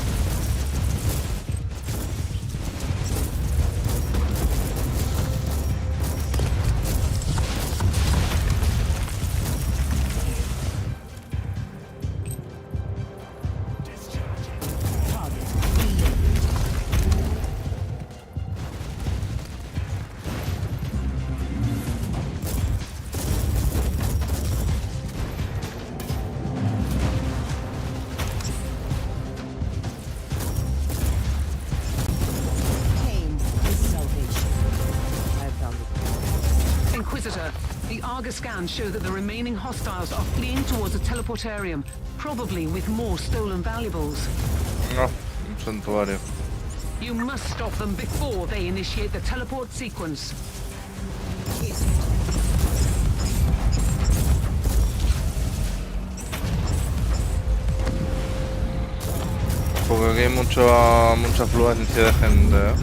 [SPEAKER 7] Scans show that the remaining hostiles are fleeing towards a teleportarium, probably with more stolen valuables.
[SPEAKER 1] No, un santuario.
[SPEAKER 7] You must stop them before they initiate the teleport sequence.
[SPEAKER 1] Porque aquí hay mucha afluencia de gente, ¿eh?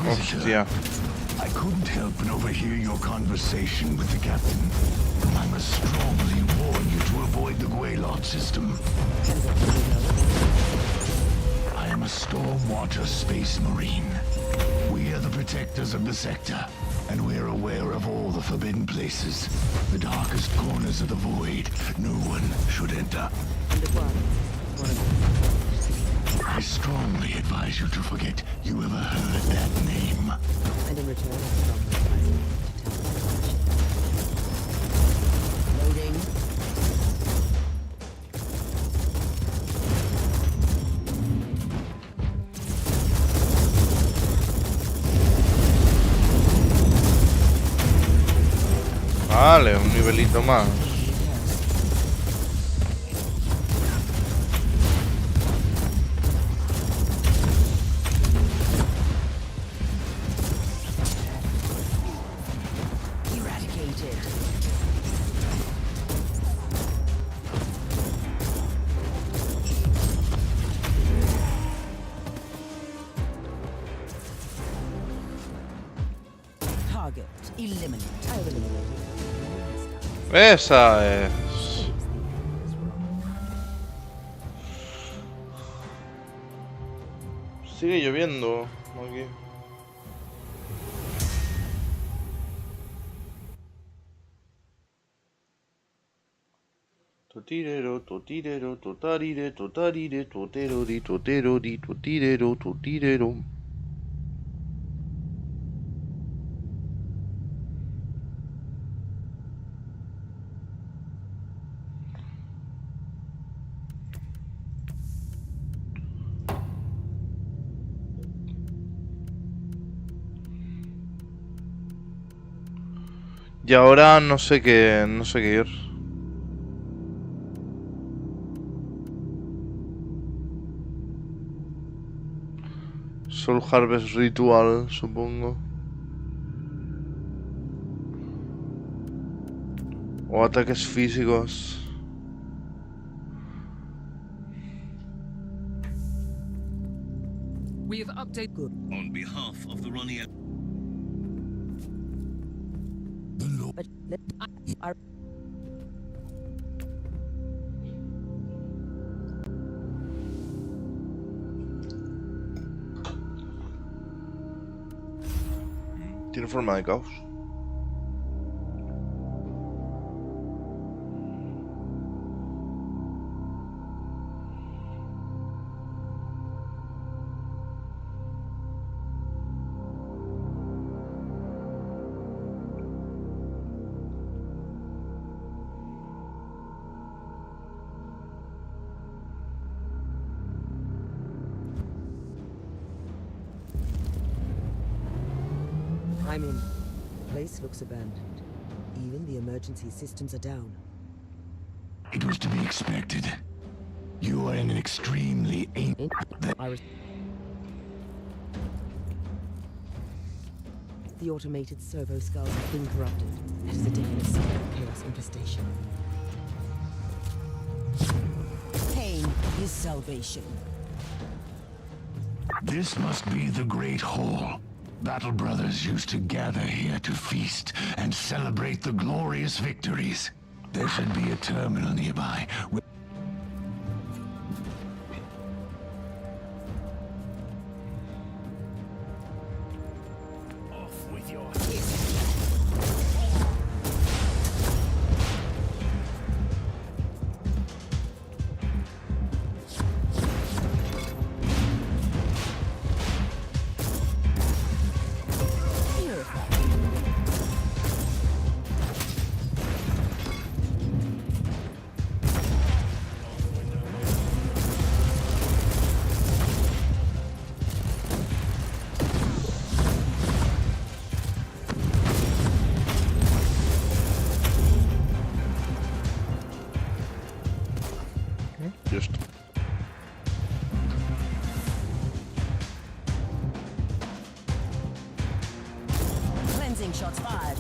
[SPEAKER 1] Hostia.
[SPEAKER 5] I couldn't help but overhear your conversation with the captain. I must strongly warn you to avoid the Guaylot system. I am a Stormwater Space Marine. We are the protectors of the sector, and we're aware of all the forbidden places, the darkest corners of the void. No one should enter. I strongly advise you to forget you ever heard that name.
[SPEAKER 3] And in return, I strongly advise you to tell my loading.
[SPEAKER 1] Vale, un nivelito más.
[SPEAKER 3] Target eliminated. I eliminated.
[SPEAKER 1] Esa es. Sigue lloviendo aquí. Totirero, totirero, totarire, totarire, totero, di, totirero, totirero. Y ahora no sé qué ir. Soul Harvest Ritual, supongo. O ataques físicos.
[SPEAKER 9] We have updated.
[SPEAKER 10] On behalf of the Ronnie.
[SPEAKER 3] But our
[SPEAKER 1] Tiene forma de caos.
[SPEAKER 3] I'm in. The place looks abandoned. Even the emergency systems are down.
[SPEAKER 5] It was to be expected. You are in an extremely ancient...
[SPEAKER 3] The automated servo skulls have been corrupted. That is a definite sign of chaos infestation. Pain is salvation.
[SPEAKER 5] This must be the Great Hall. Battle Brothers used to gather here to feast and celebrate the glorious victories. There should be a terminal nearby.
[SPEAKER 10] Off with your
[SPEAKER 1] Just.
[SPEAKER 3] Cleansing shots fired.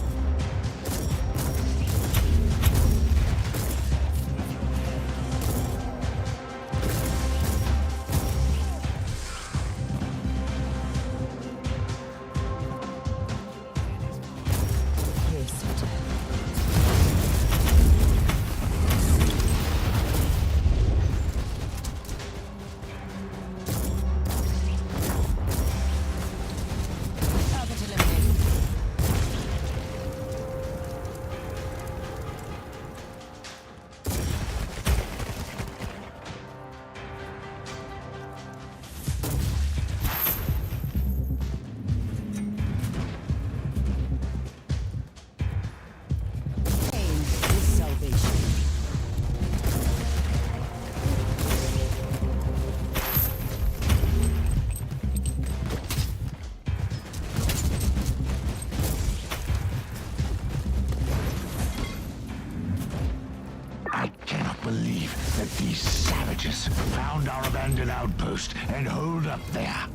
[SPEAKER 5] outpost and hold up there.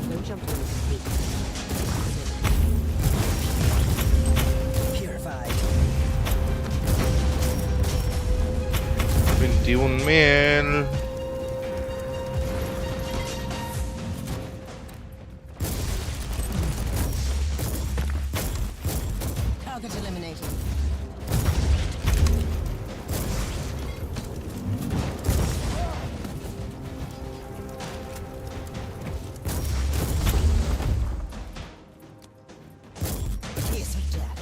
[SPEAKER 3] Don't jump to it. Purified.
[SPEAKER 1] 21.000.
[SPEAKER 3] Target eliminated. Kiss of death.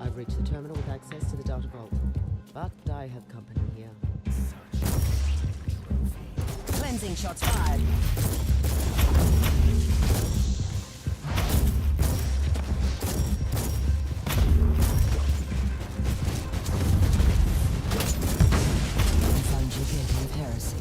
[SPEAKER 3] I've reached the terminal with access to the data vault, but I have company here. Cleansing shots fired. I found you guilty of heresy.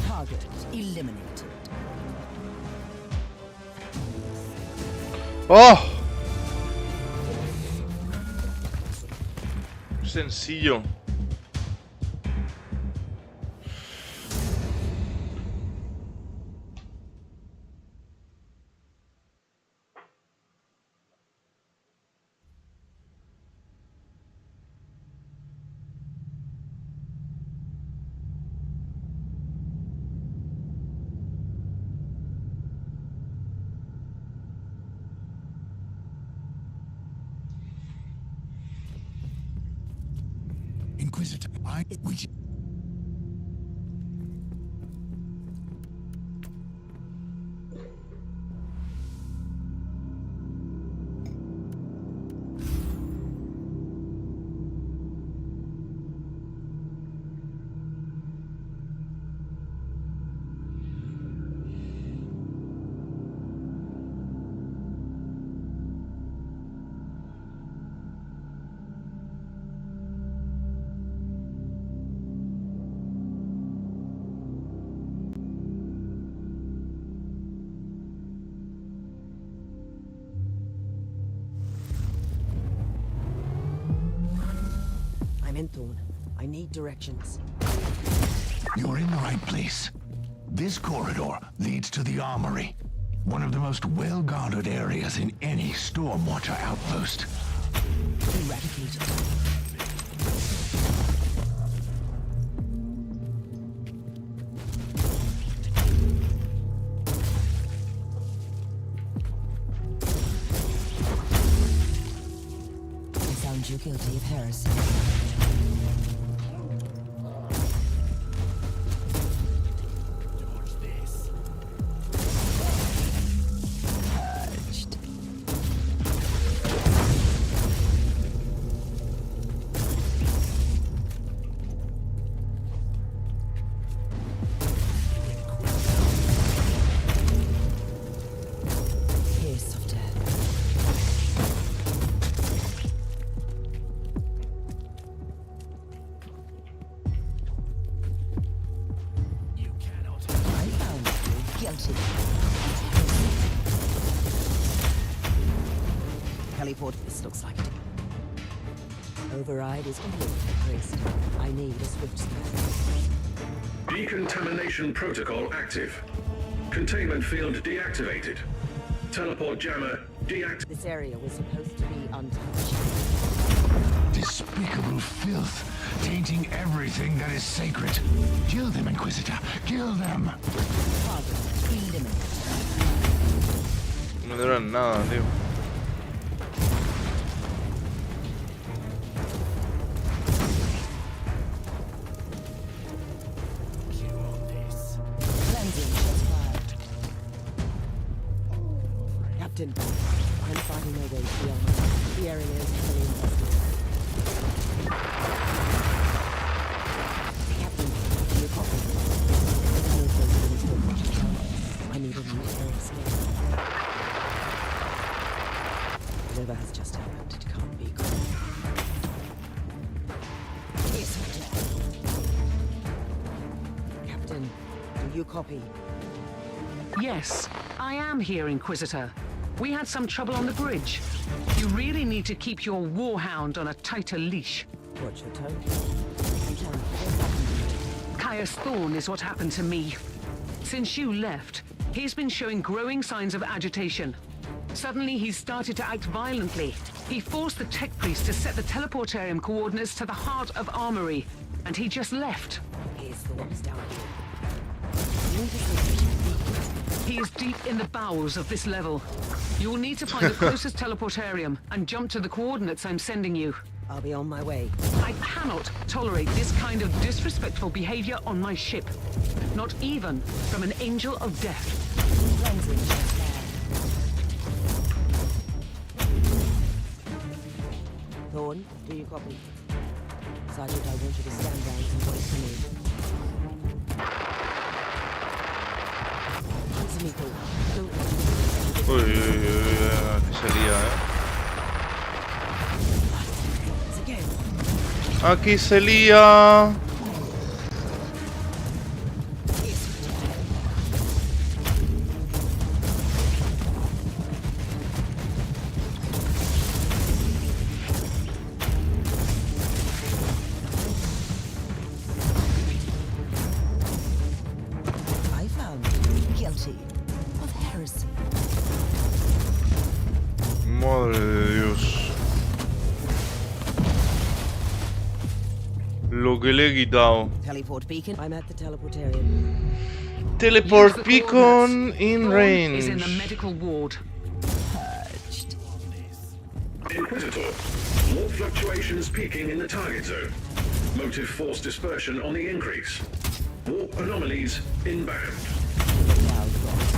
[SPEAKER 3] Target eliminated.
[SPEAKER 1] ¡Oh! Sencillo.
[SPEAKER 5] Inquisitor,
[SPEAKER 3] I'm in Thorn. I need directions.
[SPEAKER 5] You're in the right place. This corridor leads to the armory, one of the most well-guarded areas in any stormwater outpost.
[SPEAKER 3] Eradicated. I found you guilty of heresy. Purged. Kiss of death. I found you guilty. Heliport, this looks like it. Override is complete, Priest. I need a swift scan.
[SPEAKER 8] Decontamination protocol active. Containment field deactivated. Teleport jammer deactivated.
[SPEAKER 3] This area was supposed to be untouched.
[SPEAKER 5] Despicable filth, tainting everything that is sacred. Kill them, Inquisitor. Kill them.
[SPEAKER 3] Target eliminated.
[SPEAKER 1] No me duran nada, tío.
[SPEAKER 3] Cleansing shots fired. Captain, I'm fighting my way to the armor. The area is heavily infested. Captain, do you copy? I need a new area scan. Whatever has just happened, it can't be good. Yes, Captain, do you copy?
[SPEAKER 7] Yes, I am here, Inquisitor. We had some trouble on the bridge. You really need to keep your warhound on a tighter leash.
[SPEAKER 3] Watch your tone.
[SPEAKER 7] Caius Thorne is what happened to me. Since you left, he's been showing growing signs of agitation. Suddenly, he's started to act violently. He forced the tech priest to set the teleportarium coordinates to the heart of Armory, and he just left.
[SPEAKER 3] Here's Thorne's down here.
[SPEAKER 7] He is deep in the bowels of this level. You will need to find the closest teleportarium and jump to the coordinates I'm sending you.
[SPEAKER 3] I'll be on my way.
[SPEAKER 7] I cannot tolerate this kind of disrespectful behavior on my ship. Not even from an angel of death.
[SPEAKER 3] Thorne, do you copy? Sergeant, I want you to stand down and wait for me. Answer me, Thorne.
[SPEAKER 1] Uy, aquí se lía, Aquí se lía.
[SPEAKER 3] I found you guilty of heresy.
[SPEAKER 1] Madre de Dios. Lo que le he quitado.
[SPEAKER 3] Teleport beacon. I'm at the teleportarium.
[SPEAKER 1] Teleport beacon in range.
[SPEAKER 7] Is in the medical ward.
[SPEAKER 3] Purged.
[SPEAKER 8] Inquisitor, warp fluctuations peaking in the target zone. Motive force dispersion on the increase. Warp anomalies inbound.
[SPEAKER 3] Cloud Ross,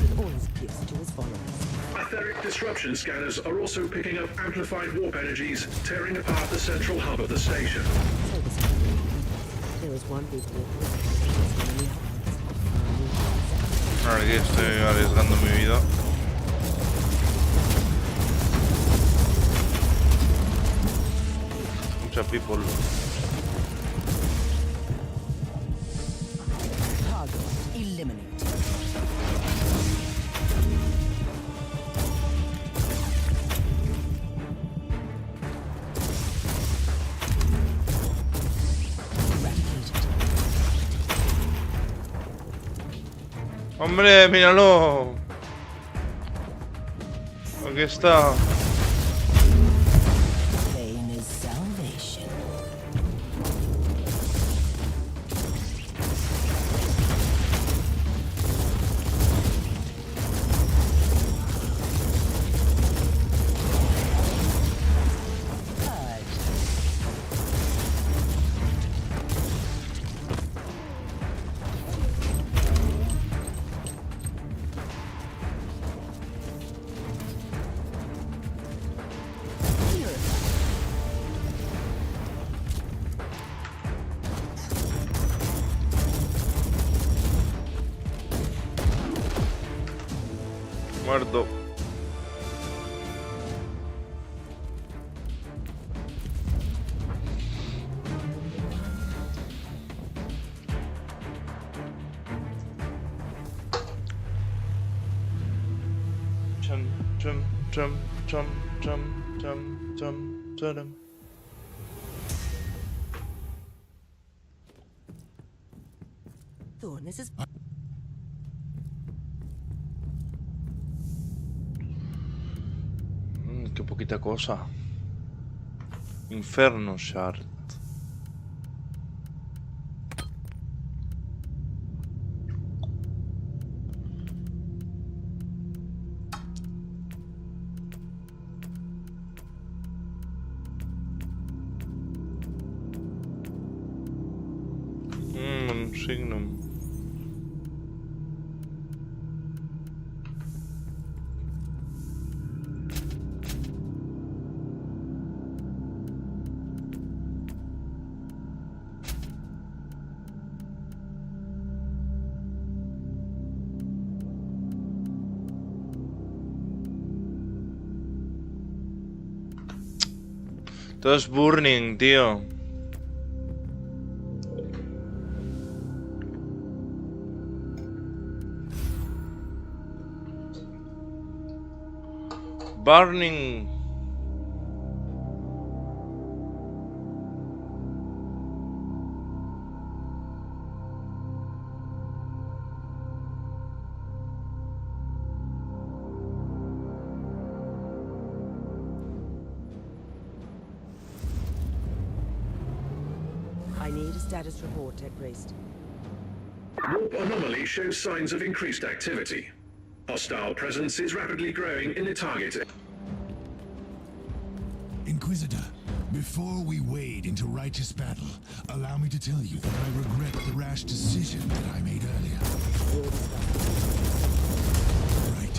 [SPEAKER 3] with all his gifts to his followers.
[SPEAKER 8] Etheric disruption scanners are also picking up amplified warp energies, tearing apart the central hub of the station.
[SPEAKER 3] So this there was one big warp.
[SPEAKER 1] Ahora que estoy arriesgando mi vida. Mucha people.
[SPEAKER 3] Target eliminated.
[SPEAKER 1] ¡Hombre, míralo! Aquí está.
[SPEAKER 3] Pain is salvation.
[SPEAKER 1] Muerto. Chum chum chum chum chum chum chum chum.
[SPEAKER 3] Thorne, this is
[SPEAKER 1] Qué poquita cosa. Inferno Shard. Un signum. Todo es burning, tío. Burning.
[SPEAKER 3] I need a status report, Tech Priest.
[SPEAKER 8] Warp anomaly shows signs of increased activity. Hostile presence is rapidly growing in the target.
[SPEAKER 11] Inquisitor, before we wade into righteous battle, allow me to tell you that I regret the rash decision that I made earlier. Right.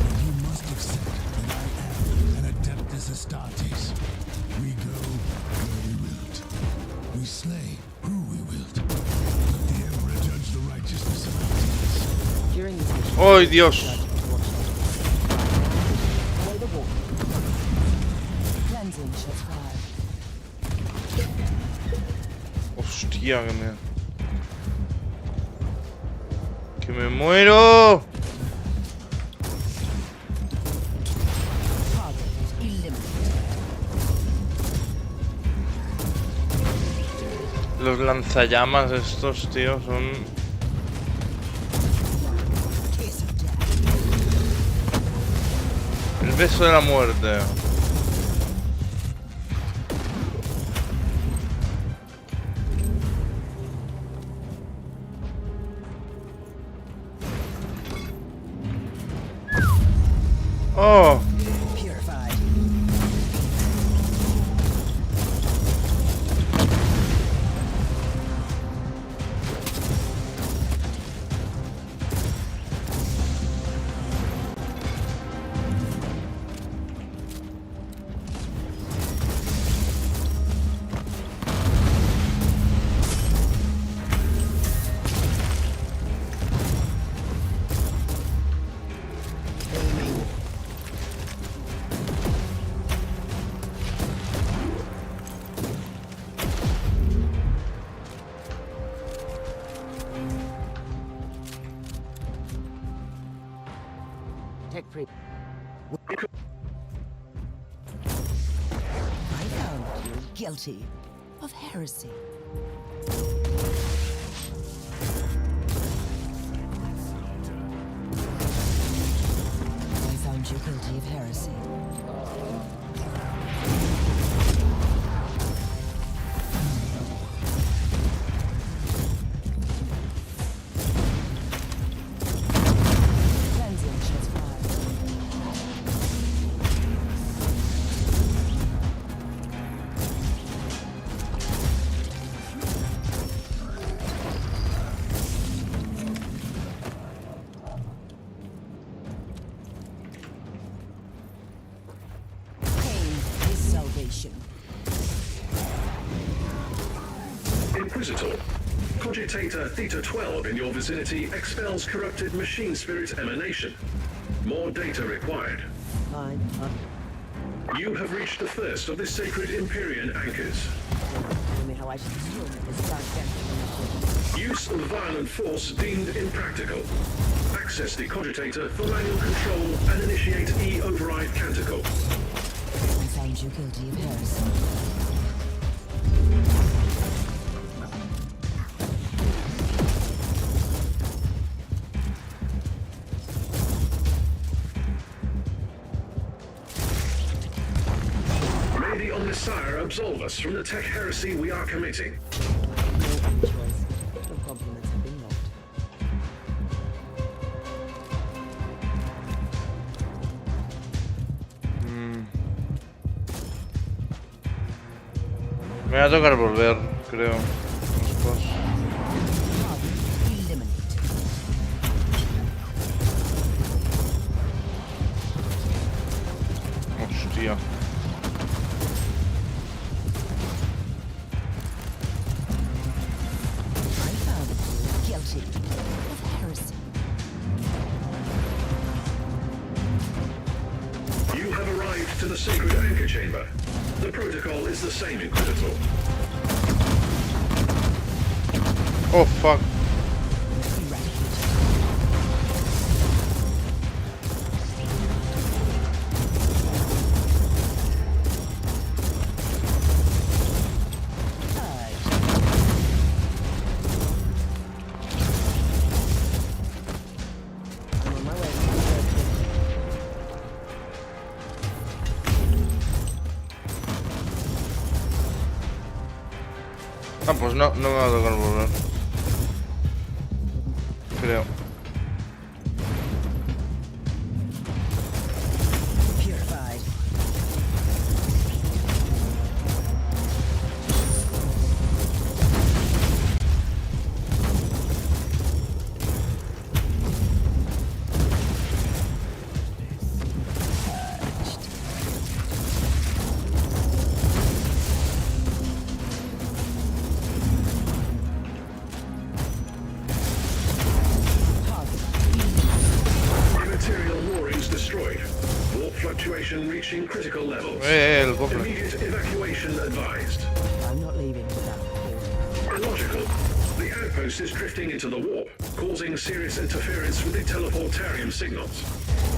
[SPEAKER 11] But you must accept that I am an Adeptus Astartes. We go where we wilt. We slay who we wilt. Let the Emperor judge the righteousness of our deeds.
[SPEAKER 3] During these missions,
[SPEAKER 1] ¡Ay, Dios!
[SPEAKER 3] away the warp. Cleansing shots fired.
[SPEAKER 1] Hostia, que me muero.
[SPEAKER 3] Target eliminated.
[SPEAKER 1] Los lanzallamas estos, tío, son...
[SPEAKER 3] Kiss of death.
[SPEAKER 1] El beso de la muerte. Oh.
[SPEAKER 3] Purified. Tech Priest. I found you guilty of heresy. I found you guilty of heresy. Cleansing shots fired. Pain is salvation.
[SPEAKER 8] Inquisitor. Cogitator Theta 12 in your vicinity expels corrupted machine spirit emanation. More data required.
[SPEAKER 3] Fine.
[SPEAKER 8] You have reached the first of the sacred Empyrean anchors.
[SPEAKER 3] Tell me how I should destroy this dark depth.
[SPEAKER 8] Use of violent force deemed impractical. Access the cogitator for manual control and initiate E-override canticle.
[SPEAKER 3] I found you guilty of heresy.
[SPEAKER 8] May the Omnissiah absolve us from the tech heresy we are committing.
[SPEAKER 3] No other choice. No compliments have been logged.
[SPEAKER 1] Me va a tocar volver, creo. Después.
[SPEAKER 3] Target eliminated.
[SPEAKER 1] Hostia.
[SPEAKER 3] I found you guilty of heresy.
[SPEAKER 8] You have arrived to the sacred anchor chamber. The protocol is the same, Inquisitor.
[SPEAKER 1] Oh, fuck.
[SPEAKER 3] Eradicated.
[SPEAKER 1] pues no me va a tocar volver. Creo.
[SPEAKER 8] Reaching critical levels.
[SPEAKER 1] El cofre.
[SPEAKER 8] Immediate evacuation advised.
[SPEAKER 3] I'm not leaving without support.
[SPEAKER 8] Illogical. The outpost is drifting into the warp, causing serious interference with the teleportarium signals.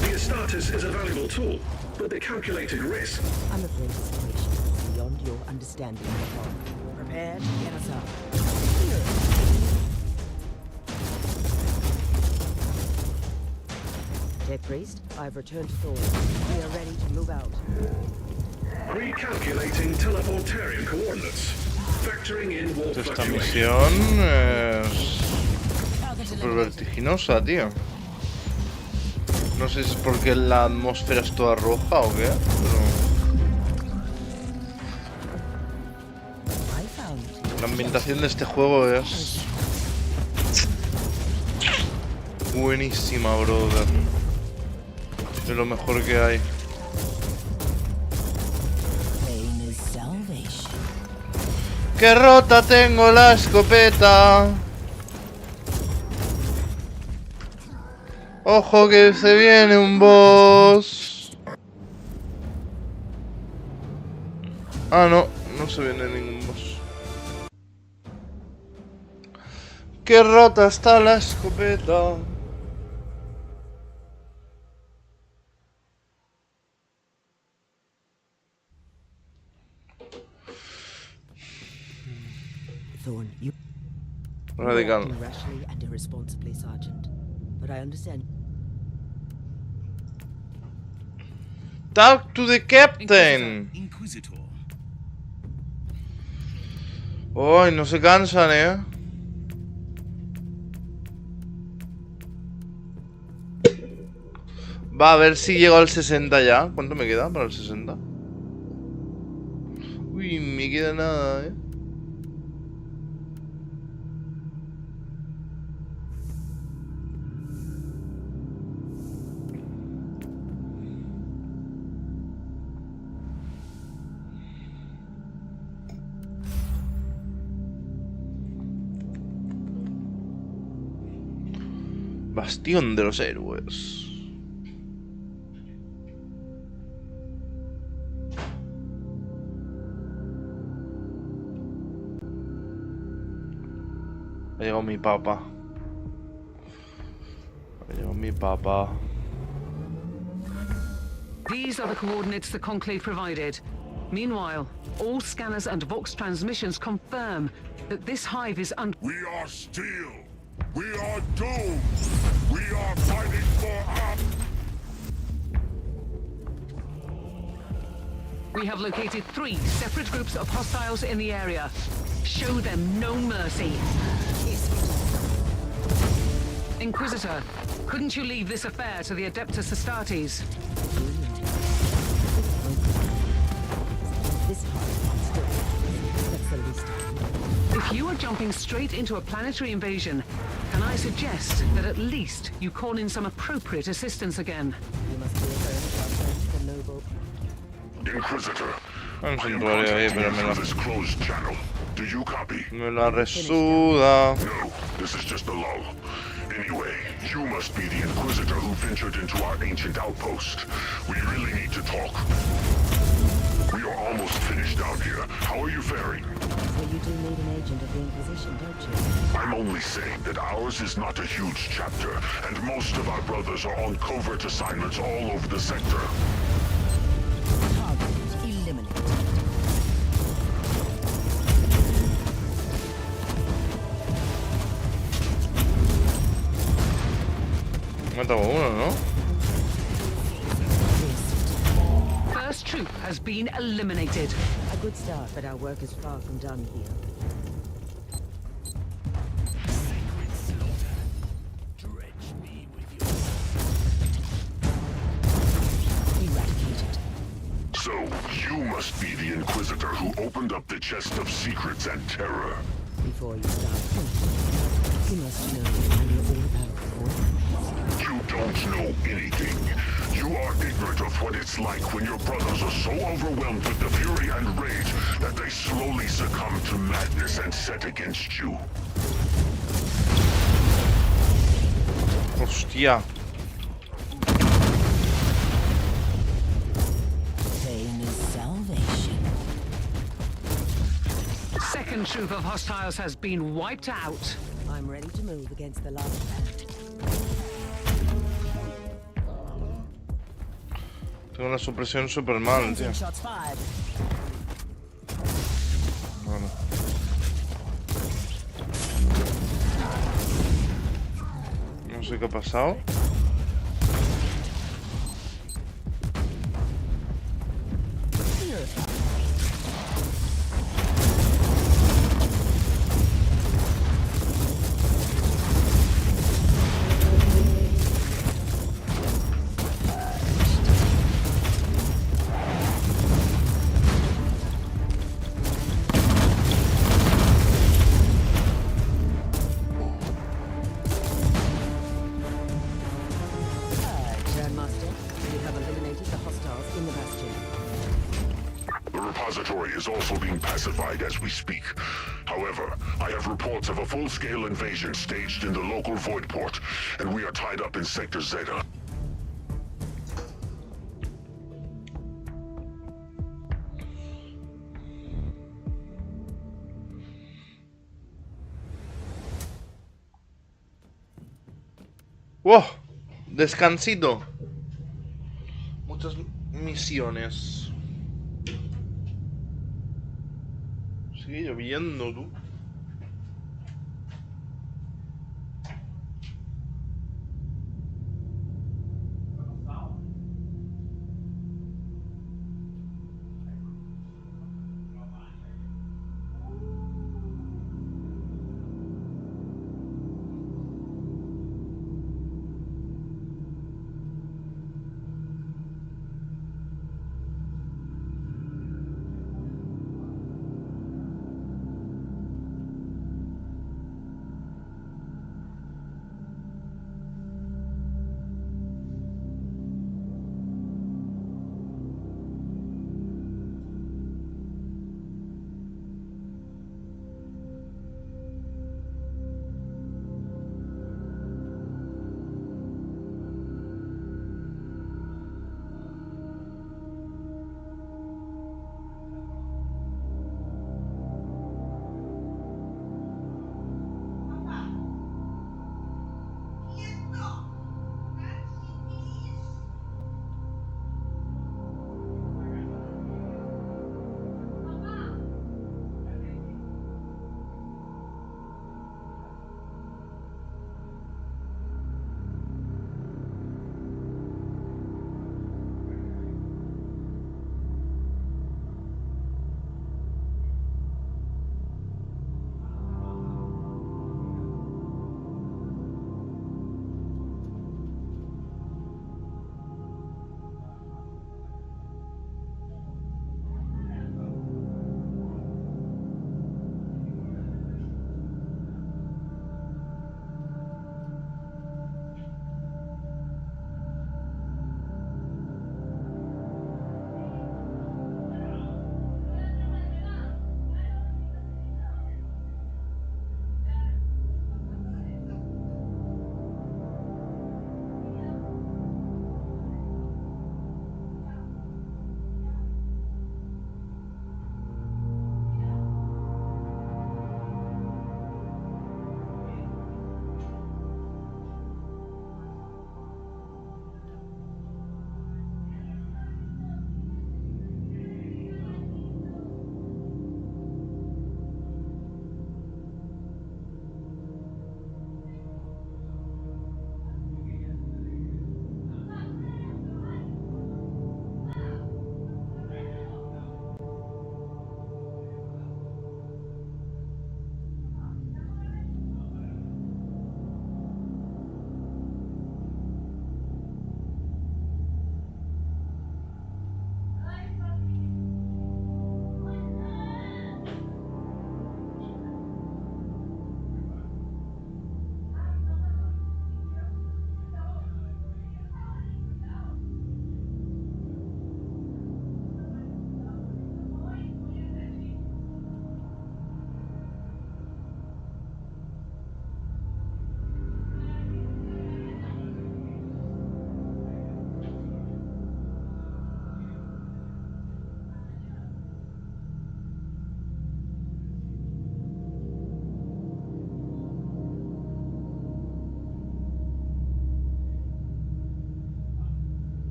[SPEAKER 8] The Astartes is a valuable tool, but the calculated risk.
[SPEAKER 3] I'm afraid the situation is beyond your understanding, Martyr. Prepare to get us up. Dead Priest, I've returned to Thor. We are ready to move out.
[SPEAKER 8] Recalculating teleportarium coordinates. Factoring in warp
[SPEAKER 1] Esta
[SPEAKER 8] fluctuation.
[SPEAKER 1] misión es súper vertiginosa, tío. No sé si es porque la atmósfera es toda roja o qué, pero... La ambientación de este juego es... buenísima, brother. Es lo mejor que hay. ¡Qué rota tengo la escopeta! ¡Ojo que se viene un boss! Ah, no, no se viene ningún boss. ¡Qué rota está la escopeta!
[SPEAKER 3] Thorn, you
[SPEAKER 1] Radical.
[SPEAKER 3] acting rashly and irresponsibly, Sergeant. But I understand.
[SPEAKER 1] Talk to the captain.
[SPEAKER 10] Inquisitor.
[SPEAKER 1] Ay, no se cansan, Va, a ver si llego al 60 ya. ¿Cuánto me queda para el 60? Uy, me queda nada, Bastión de los héroes. Ha llegado mi papá. Ha llegado mi papá.
[SPEAKER 7] These are the coordinates the Conclave provided. Meanwhile, all scanners and Vox transmissions confirm that this hive is under...
[SPEAKER 6] We are steel. We are doomed. We are fighting for our...
[SPEAKER 7] We have located 3 separate groups of hostiles in the area. Show them no mercy. Inquisitor, couldn't you leave this affair to the Adeptus Astartes? If you are jumping straight into a planetary invasion, can I suggest that at least you call in some appropriate assistance again?
[SPEAKER 3] You must be a the noble.
[SPEAKER 6] Inquisitor.
[SPEAKER 1] Un santuario ahí, pero
[SPEAKER 6] this closed channel. Do you copy?
[SPEAKER 1] me la resuda.
[SPEAKER 6] No, this is just a lull. Anyway, you must be the Inquisitor who ventured into our ancient outpost. We really need to talk. We are almost finished down here. How are you faring?
[SPEAKER 3] So you do need an agent of the Inquisition, don't you?
[SPEAKER 6] I'm only saying that ours is not a huge chapter, and most of our brothers are on covert assignments all over the sector.
[SPEAKER 3] Target eliminated.
[SPEAKER 1] Mata uno, ¿no?
[SPEAKER 7] First troop has been eliminated.
[SPEAKER 3] A good start, but our work is far from done here.
[SPEAKER 6] You must be the Inquisitor who opened up the chest of secrets and terror.
[SPEAKER 3] Before you start thinking, you must know I know all about the void.
[SPEAKER 6] You don't know anything. You are ignorant of what it's like when your brothers are so overwhelmed with the fury and rage that they slowly succumb to madness and set against you.
[SPEAKER 1] Hostia.
[SPEAKER 3] Pain is salvation.
[SPEAKER 7] Second troop of hostiles has been wiped out.
[SPEAKER 3] I'm ready to move against the last man.
[SPEAKER 1] Tengo la supresión super mal, tío.
[SPEAKER 3] Shots fired.
[SPEAKER 1] Bueno. No sé qué ha pasado.
[SPEAKER 6] Is also being pacified as we speak. However, I have reports of a full-scale invasion staged in the local void port, and we are tied up in Sector Zeta.
[SPEAKER 1] ¡Wow! Descansito. Muchas misiones. Sigue lloviendo, tú.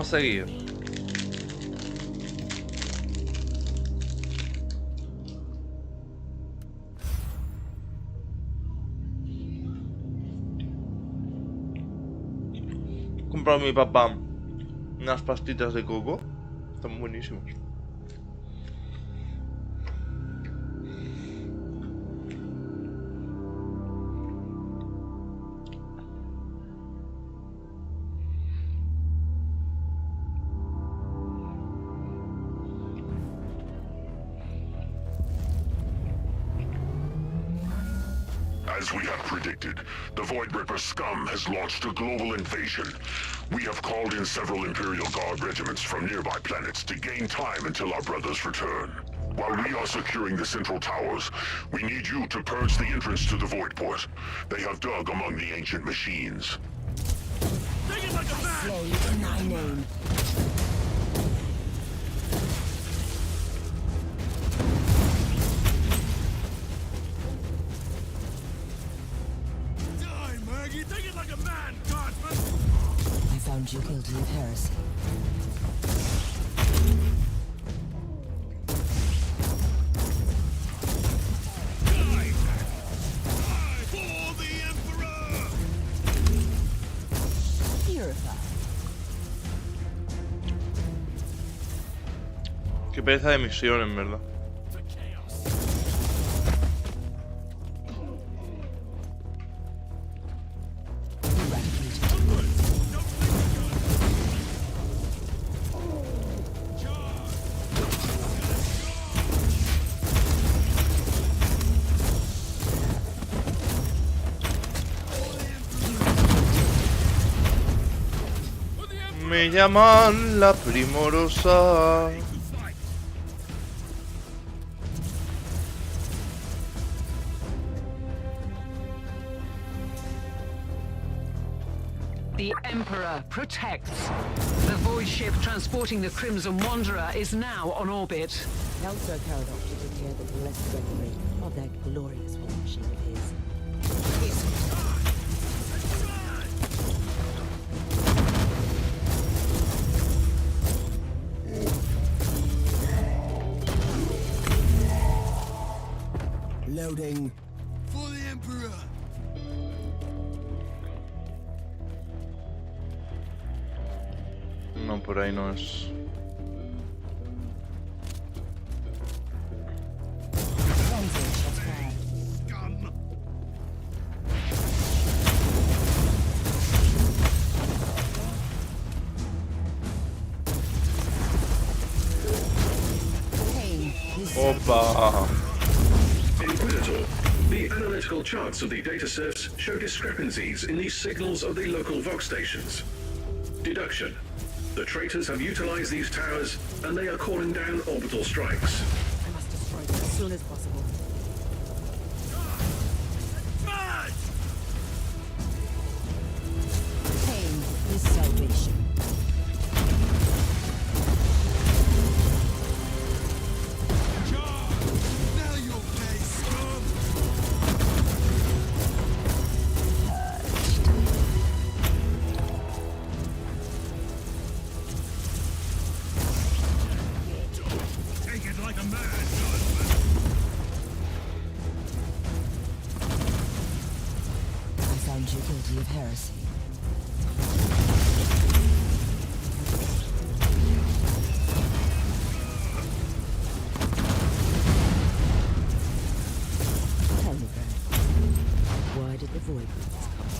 [SPEAKER 1] Vamos a seguir. Comprado a mi papá unas pastitas de coco. Están buenísimos.
[SPEAKER 6] As we have predicted, the Void Ripper scum has launched a global invasion. We have called in several Imperial Guard regiments from nearby planets to gain time until our brothers return. While we are securing the central towers, we need you to purge the entrance to the Void Port. They have dug among the ancient machines.
[SPEAKER 3] Slave in thy name. I found you guilty of heresy.
[SPEAKER 1] Qué pereza de misión, en verdad. Me llaman la primorosa.
[SPEAKER 7] The Emperor protects. The void ship transporting the Crimson Wanderer is now on orbit.
[SPEAKER 3] Tell Sir Caradoc to take care that the less weaponry of that glorious war machine of his. Loading.
[SPEAKER 11] For the Emperor!
[SPEAKER 1] No, por ahí no es. Opa!
[SPEAKER 8] Inquisitor, the analytical charts of the data sets show discrepancies in the signals of the local Vox stations. Deduction. The traitors have utilized these towers, and they are calling down orbital strikes.
[SPEAKER 3] I must destroy them as soon as possible. Pain is salvation.
[SPEAKER 11] Now you'll pay, scum!
[SPEAKER 6] Take it like a man,
[SPEAKER 3] I found you guilty of heresy. Tell me, Brad, why did the Void Roots come?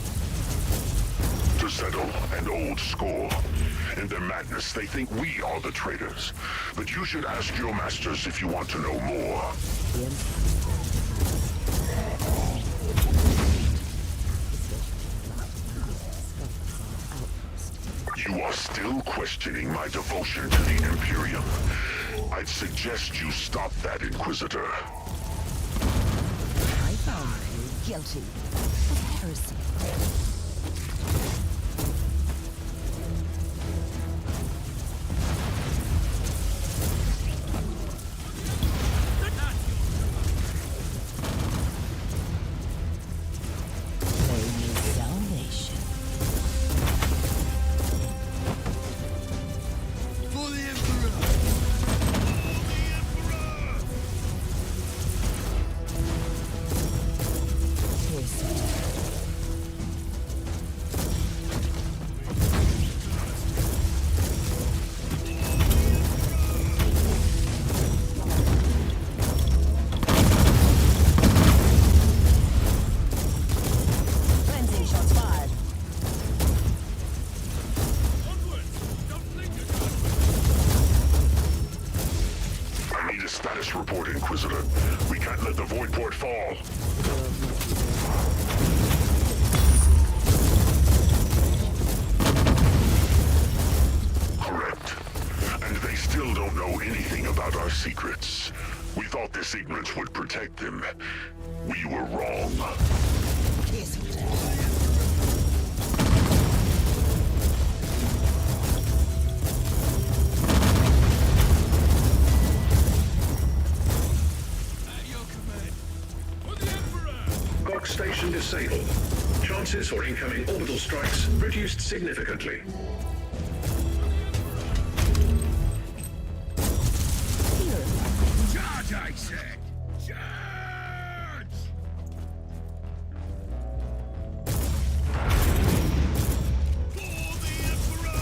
[SPEAKER 6] To settle an old score. In their madness, they think we are the traitors. But you should ask your masters if you want to know more.
[SPEAKER 3] The Emperor.
[SPEAKER 6] You are still questioning my devotion to the Imperium. I'd suggest you stop that, Inquisitor.
[SPEAKER 3] I found you guilty of heresy. Pain is salvation.
[SPEAKER 6] Status report, Inquisitor. We can't let the void port fall. Correct. And they still don't know anything about our secrets. We thought this ignorance would protect them. We were wrong.
[SPEAKER 8] Box station disabled. Chances for incoming orbital strikes reduced significantly.
[SPEAKER 6] Charge, I said! Charge! For the Emperor!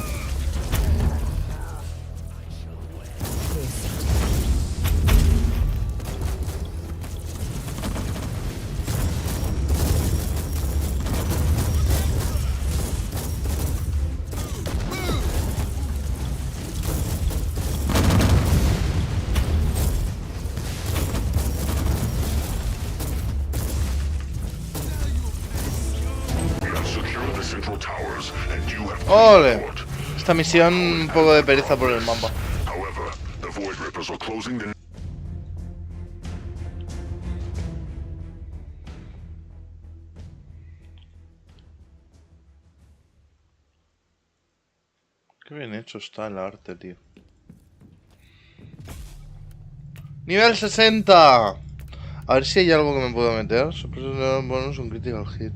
[SPEAKER 1] ¡Ole! Esta misión un poco de pereza por el mapa.
[SPEAKER 6] However, the Void Rippers are closing the...
[SPEAKER 1] Qué bien hecho está el arte, tío. ¡Nivel 60! A ver si hay algo que me puedo meter. Sorpresa, bonus, un critical hit.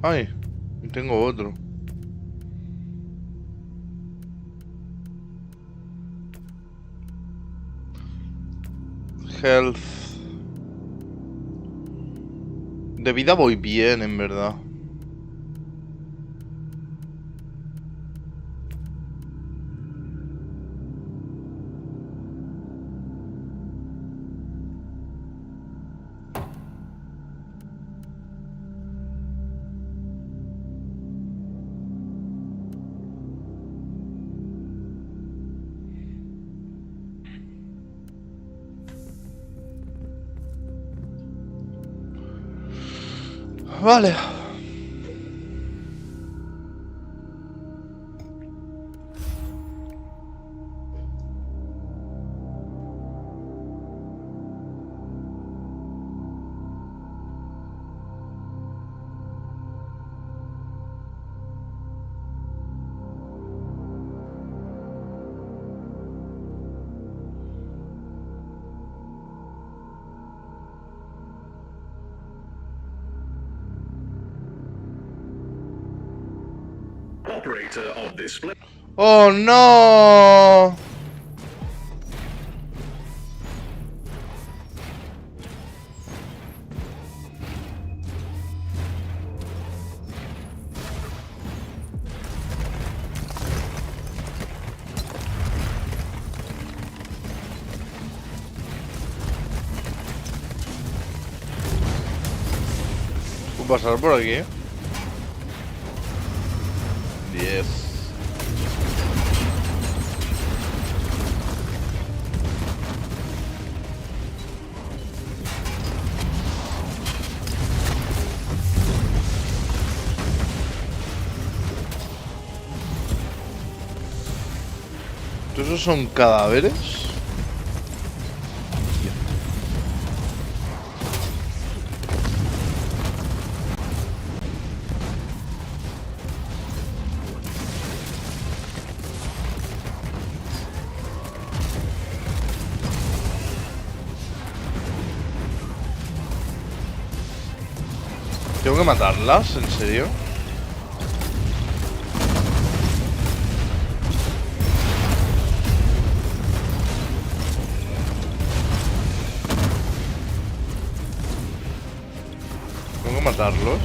[SPEAKER 1] Ay, tengo otro. Health. De vida voy bien, en verdad. Vale.
[SPEAKER 8] Operator of display.
[SPEAKER 1] ¡Oh, no! ¿Puedo pasar por aquí? Yes. ¿Esos son cadáveres? ¿Tengo que matarlas? ¿En serio? ¿Tengo que matarlos?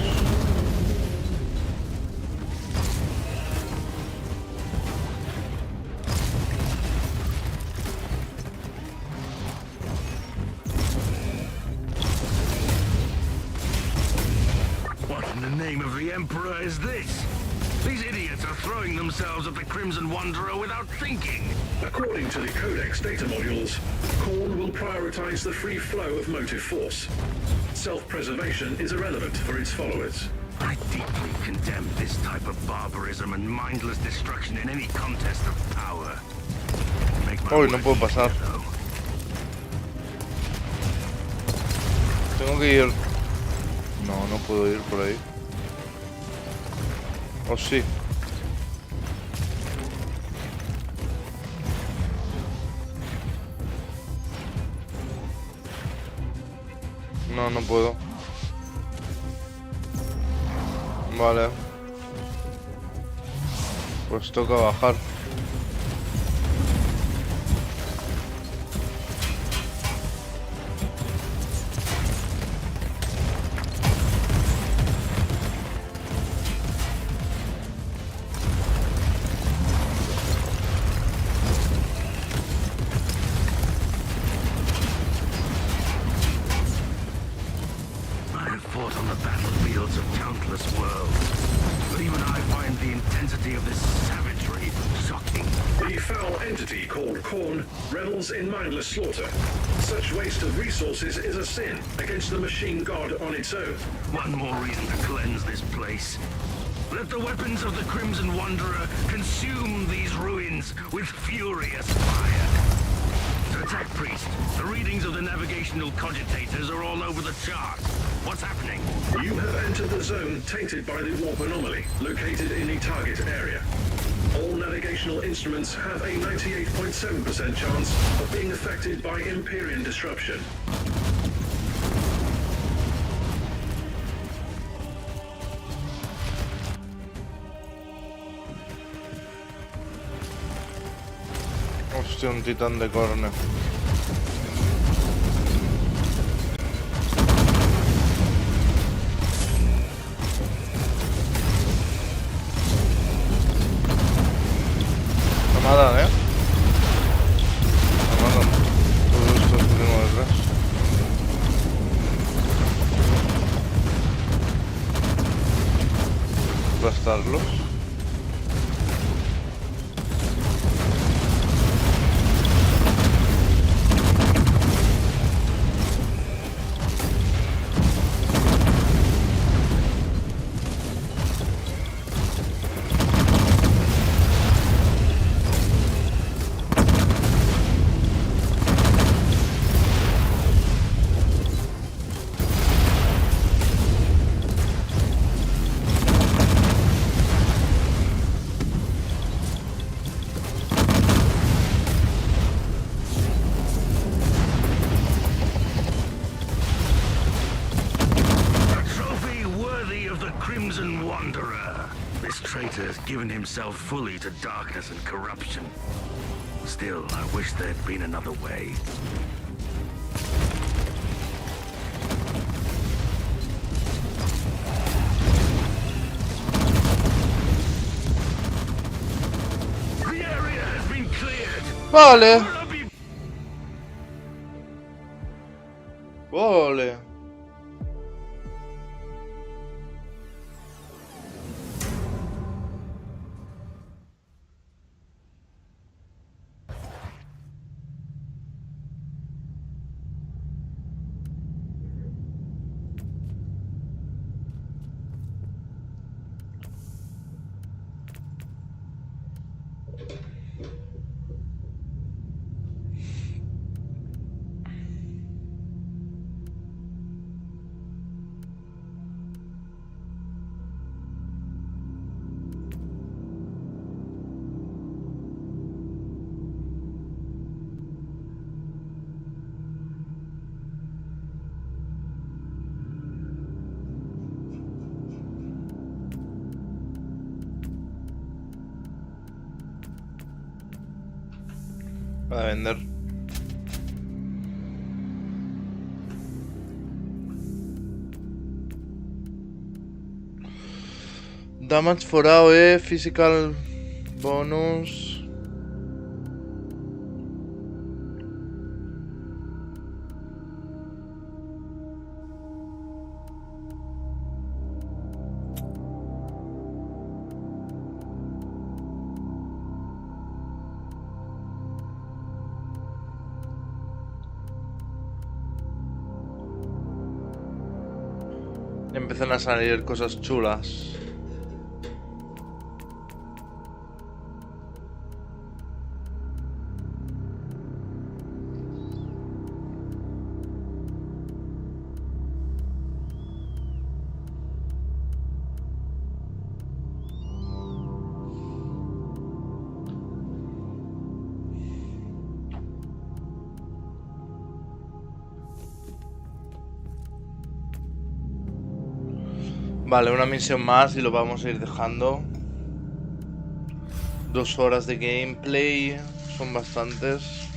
[SPEAKER 5] in the name of the Emperor is this? These idiots are throwing themselves at the Crimson Wanderer without thinking.
[SPEAKER 8] According to the Codex data modules, Khorne will prioritize the free flow of motive force. Self-preservation is irrelevant for its followers.
[SPEAKER 5] I deeply condemn this type of barbarism and mindless destruction in any contest of power.
[SPEAKER 1] Uy, no puedo pasar. Tengo que ir... No, no puedo ir por ahí. ¿O sí? No, no puedo. Vale. Pues toca bajar.
[SPEAKER 8] In mindless slaughter. Such waste of resources is a sin against the machine god on its own.
[SPEAKER 5] One more reason to cleanse this place. Let the weapons of the Crimson Wanderer consume these ruins with furious fire. Attack Priest, the readings of the navigational cogitators are all over the chart. What's happening?
[SPEAKER 8] You have entered the zone tainted by the warp anomaly, located in the target area. All navigational instruments have a 98.7% chance of being affected by Empyrean disruption.
[SPEAKER 1] Hostia, un titán de Khorne. Nada, Nada. Todo esto que tengo detrás. Aplastarlos.
[SPEAKER 5] Given himself fully to darkness and corruption. Still, I wish there'd been another way. The area has been cleared.
[SPEAKER 1] Vale. Vale. Para vender. Damage for AOE, physical bonus. Empiezan a salir cosas chulas. Vale, una misión más y lo vamos a ir dejando. 2 horas de gameplay, son bastantes.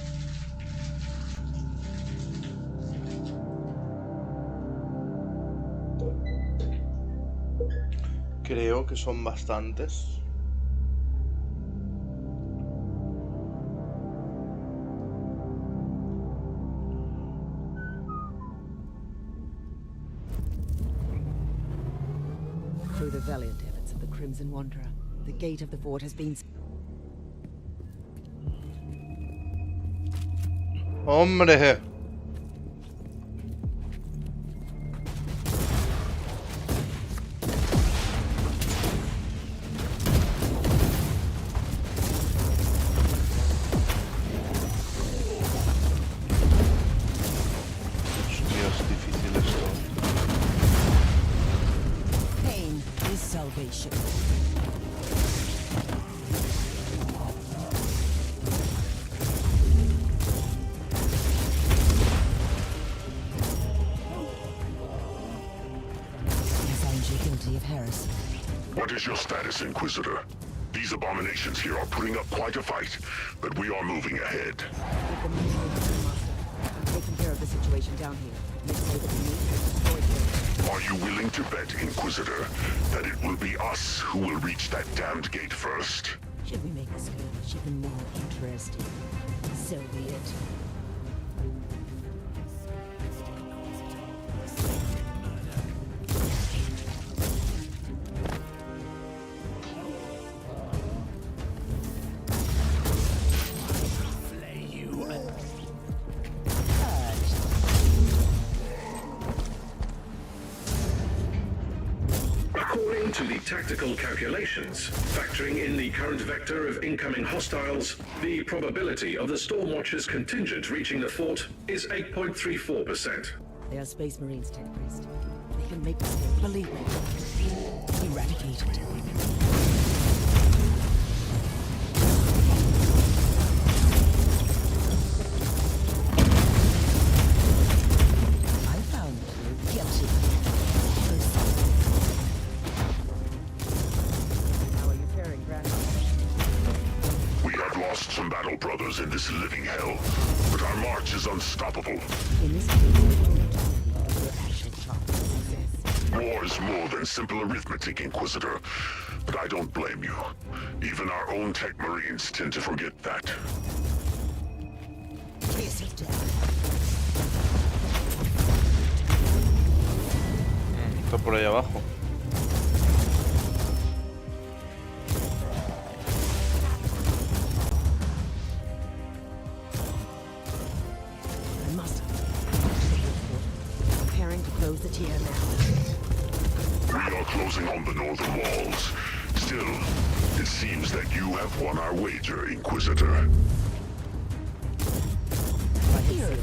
[SPEAKER 1] Creo que son bastantes.
[SPEAKER 3] Through the valiant efforts of the Crimson Wanderer, the gate of the fort has been...
[SPEAKER 1] ¡Hombre! Hostia, es difícil esto.
[SPEAKER 3] Pain is salvation. Of heresy.
[SPEAKER 6] What is your status, Inquisitor? These abominations here are putting up quite a fight, but we are moving ahead.
[SPEAKER 3] Taking care of the situation down here. Let's say that we need to destroy it.
[SPEAKER 6] Are you willing to bet, Inquisitor, that it will be us who will reach that damned gate first?
[SPEAKER 3] Should we make this skirmish even more interesting? So be it.
[SPEAKER 8] According to the tactical calculations, factoring in the current vector of incoming hostiles, the probability of the Stormwatcher's contingent reaching the fort is 8.34%.
[SPEAKER 3] They are Space Marines, Tech Priest. They can make this thing, believe me. Eradicated. I found you guilty. How are you faring, Grandma?
[SPEAKER 6] We have lost some battle brothers in this living hell, but our march is unstoppable.
[SPEAKER 3] In this case, your actual chance of success.
[SPEAKER 6] War is more than simple arithmetic, Inquisitor, but I don't blame you. Even our own Tech Marines tend to forget that.
[SPEAKER 3] Kiss of death.
[SPEAKER 1] Está por ahí abajo.
[SPEAKER 3] I must. Preparing to close the tier now.
[SPEAKER 6] We are closing on the northern walls. Still, it seems that you have won our wager, Inquisitor.
[SPEAKER 3] Here.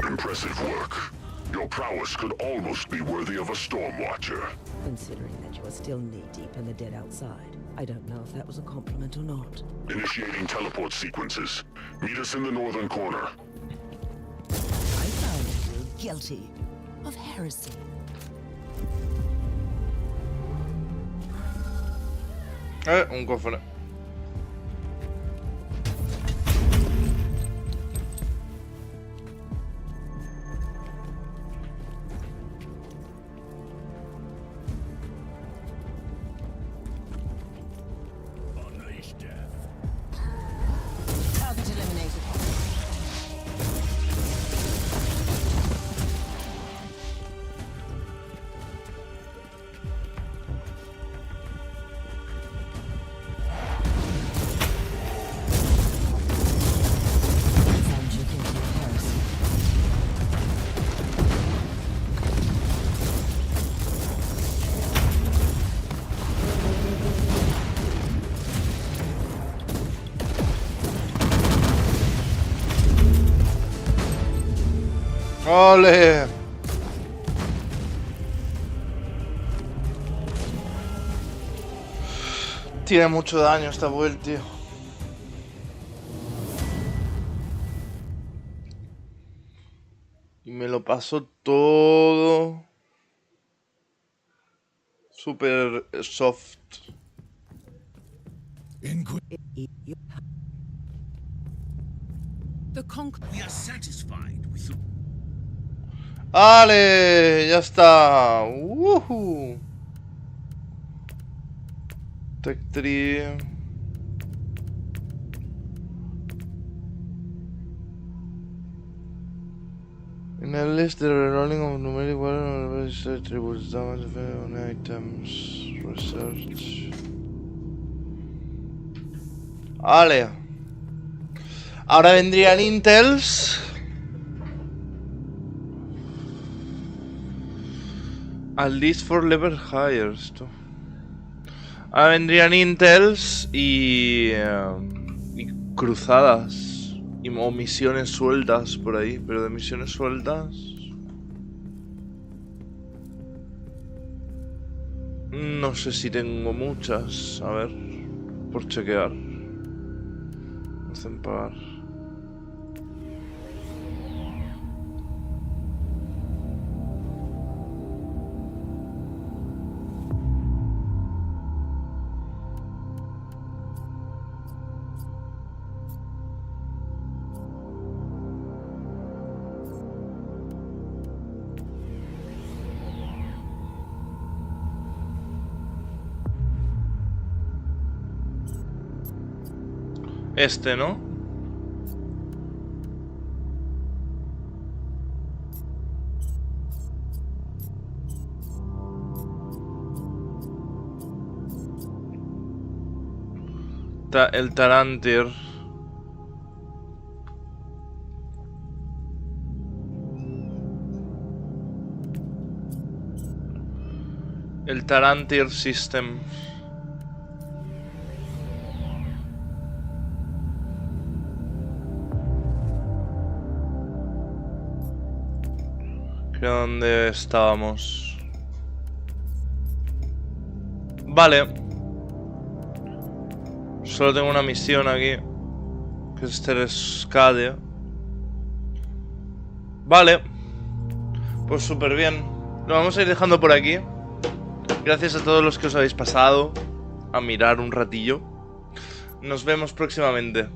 [SPEAKER 6] Impressive work. Your prowess could almost be worthy of a Stormwatcher.
[SPEAKER 3] Considering that you are still knee-deep in the dead outside, I don't know if that was a compliment or not.
[SPEAKER 6] Initiating teleport sequences. Meet us in the northern corner.
[SPEAKER 3] I found you guilty of heresy.
[SPEAKER 1] Un cofre.
[SPEAKER 3] Target eliminated.
[SPEAKER 1] ¡Ole! Tiene mucho daño esta build, tío. Y me lo paso todo super soft.
[SPEAKER 10] We are satisfied with the...
[SPEAKER 1] ¡Ale! ¡Ya está! ¡Woohoo! Tech Tree. In a list, the rerolling of numeric value attributes damage on items. Research. ¡Ale! Ahora vendrían intels. A list for level higher. Esto. Ahora vendrían intels y cruzadas. O misiones sueltas por ahí. Pero de misiones sueltas... no sé si tengo muchas. A ver. Por chequear. Me hacen pagar. Este, ¿no? El Tarantir. El Tarantir System. Creo dónde estábamos. Vale. Solo tengo una misión aquí, que es Terescade. Vale. Pues súper bien. Lo vamos a ir dejando por aquí. Gracias a todos los que os habéis pasado a mirar un ratillo. Nos vemos próximamente.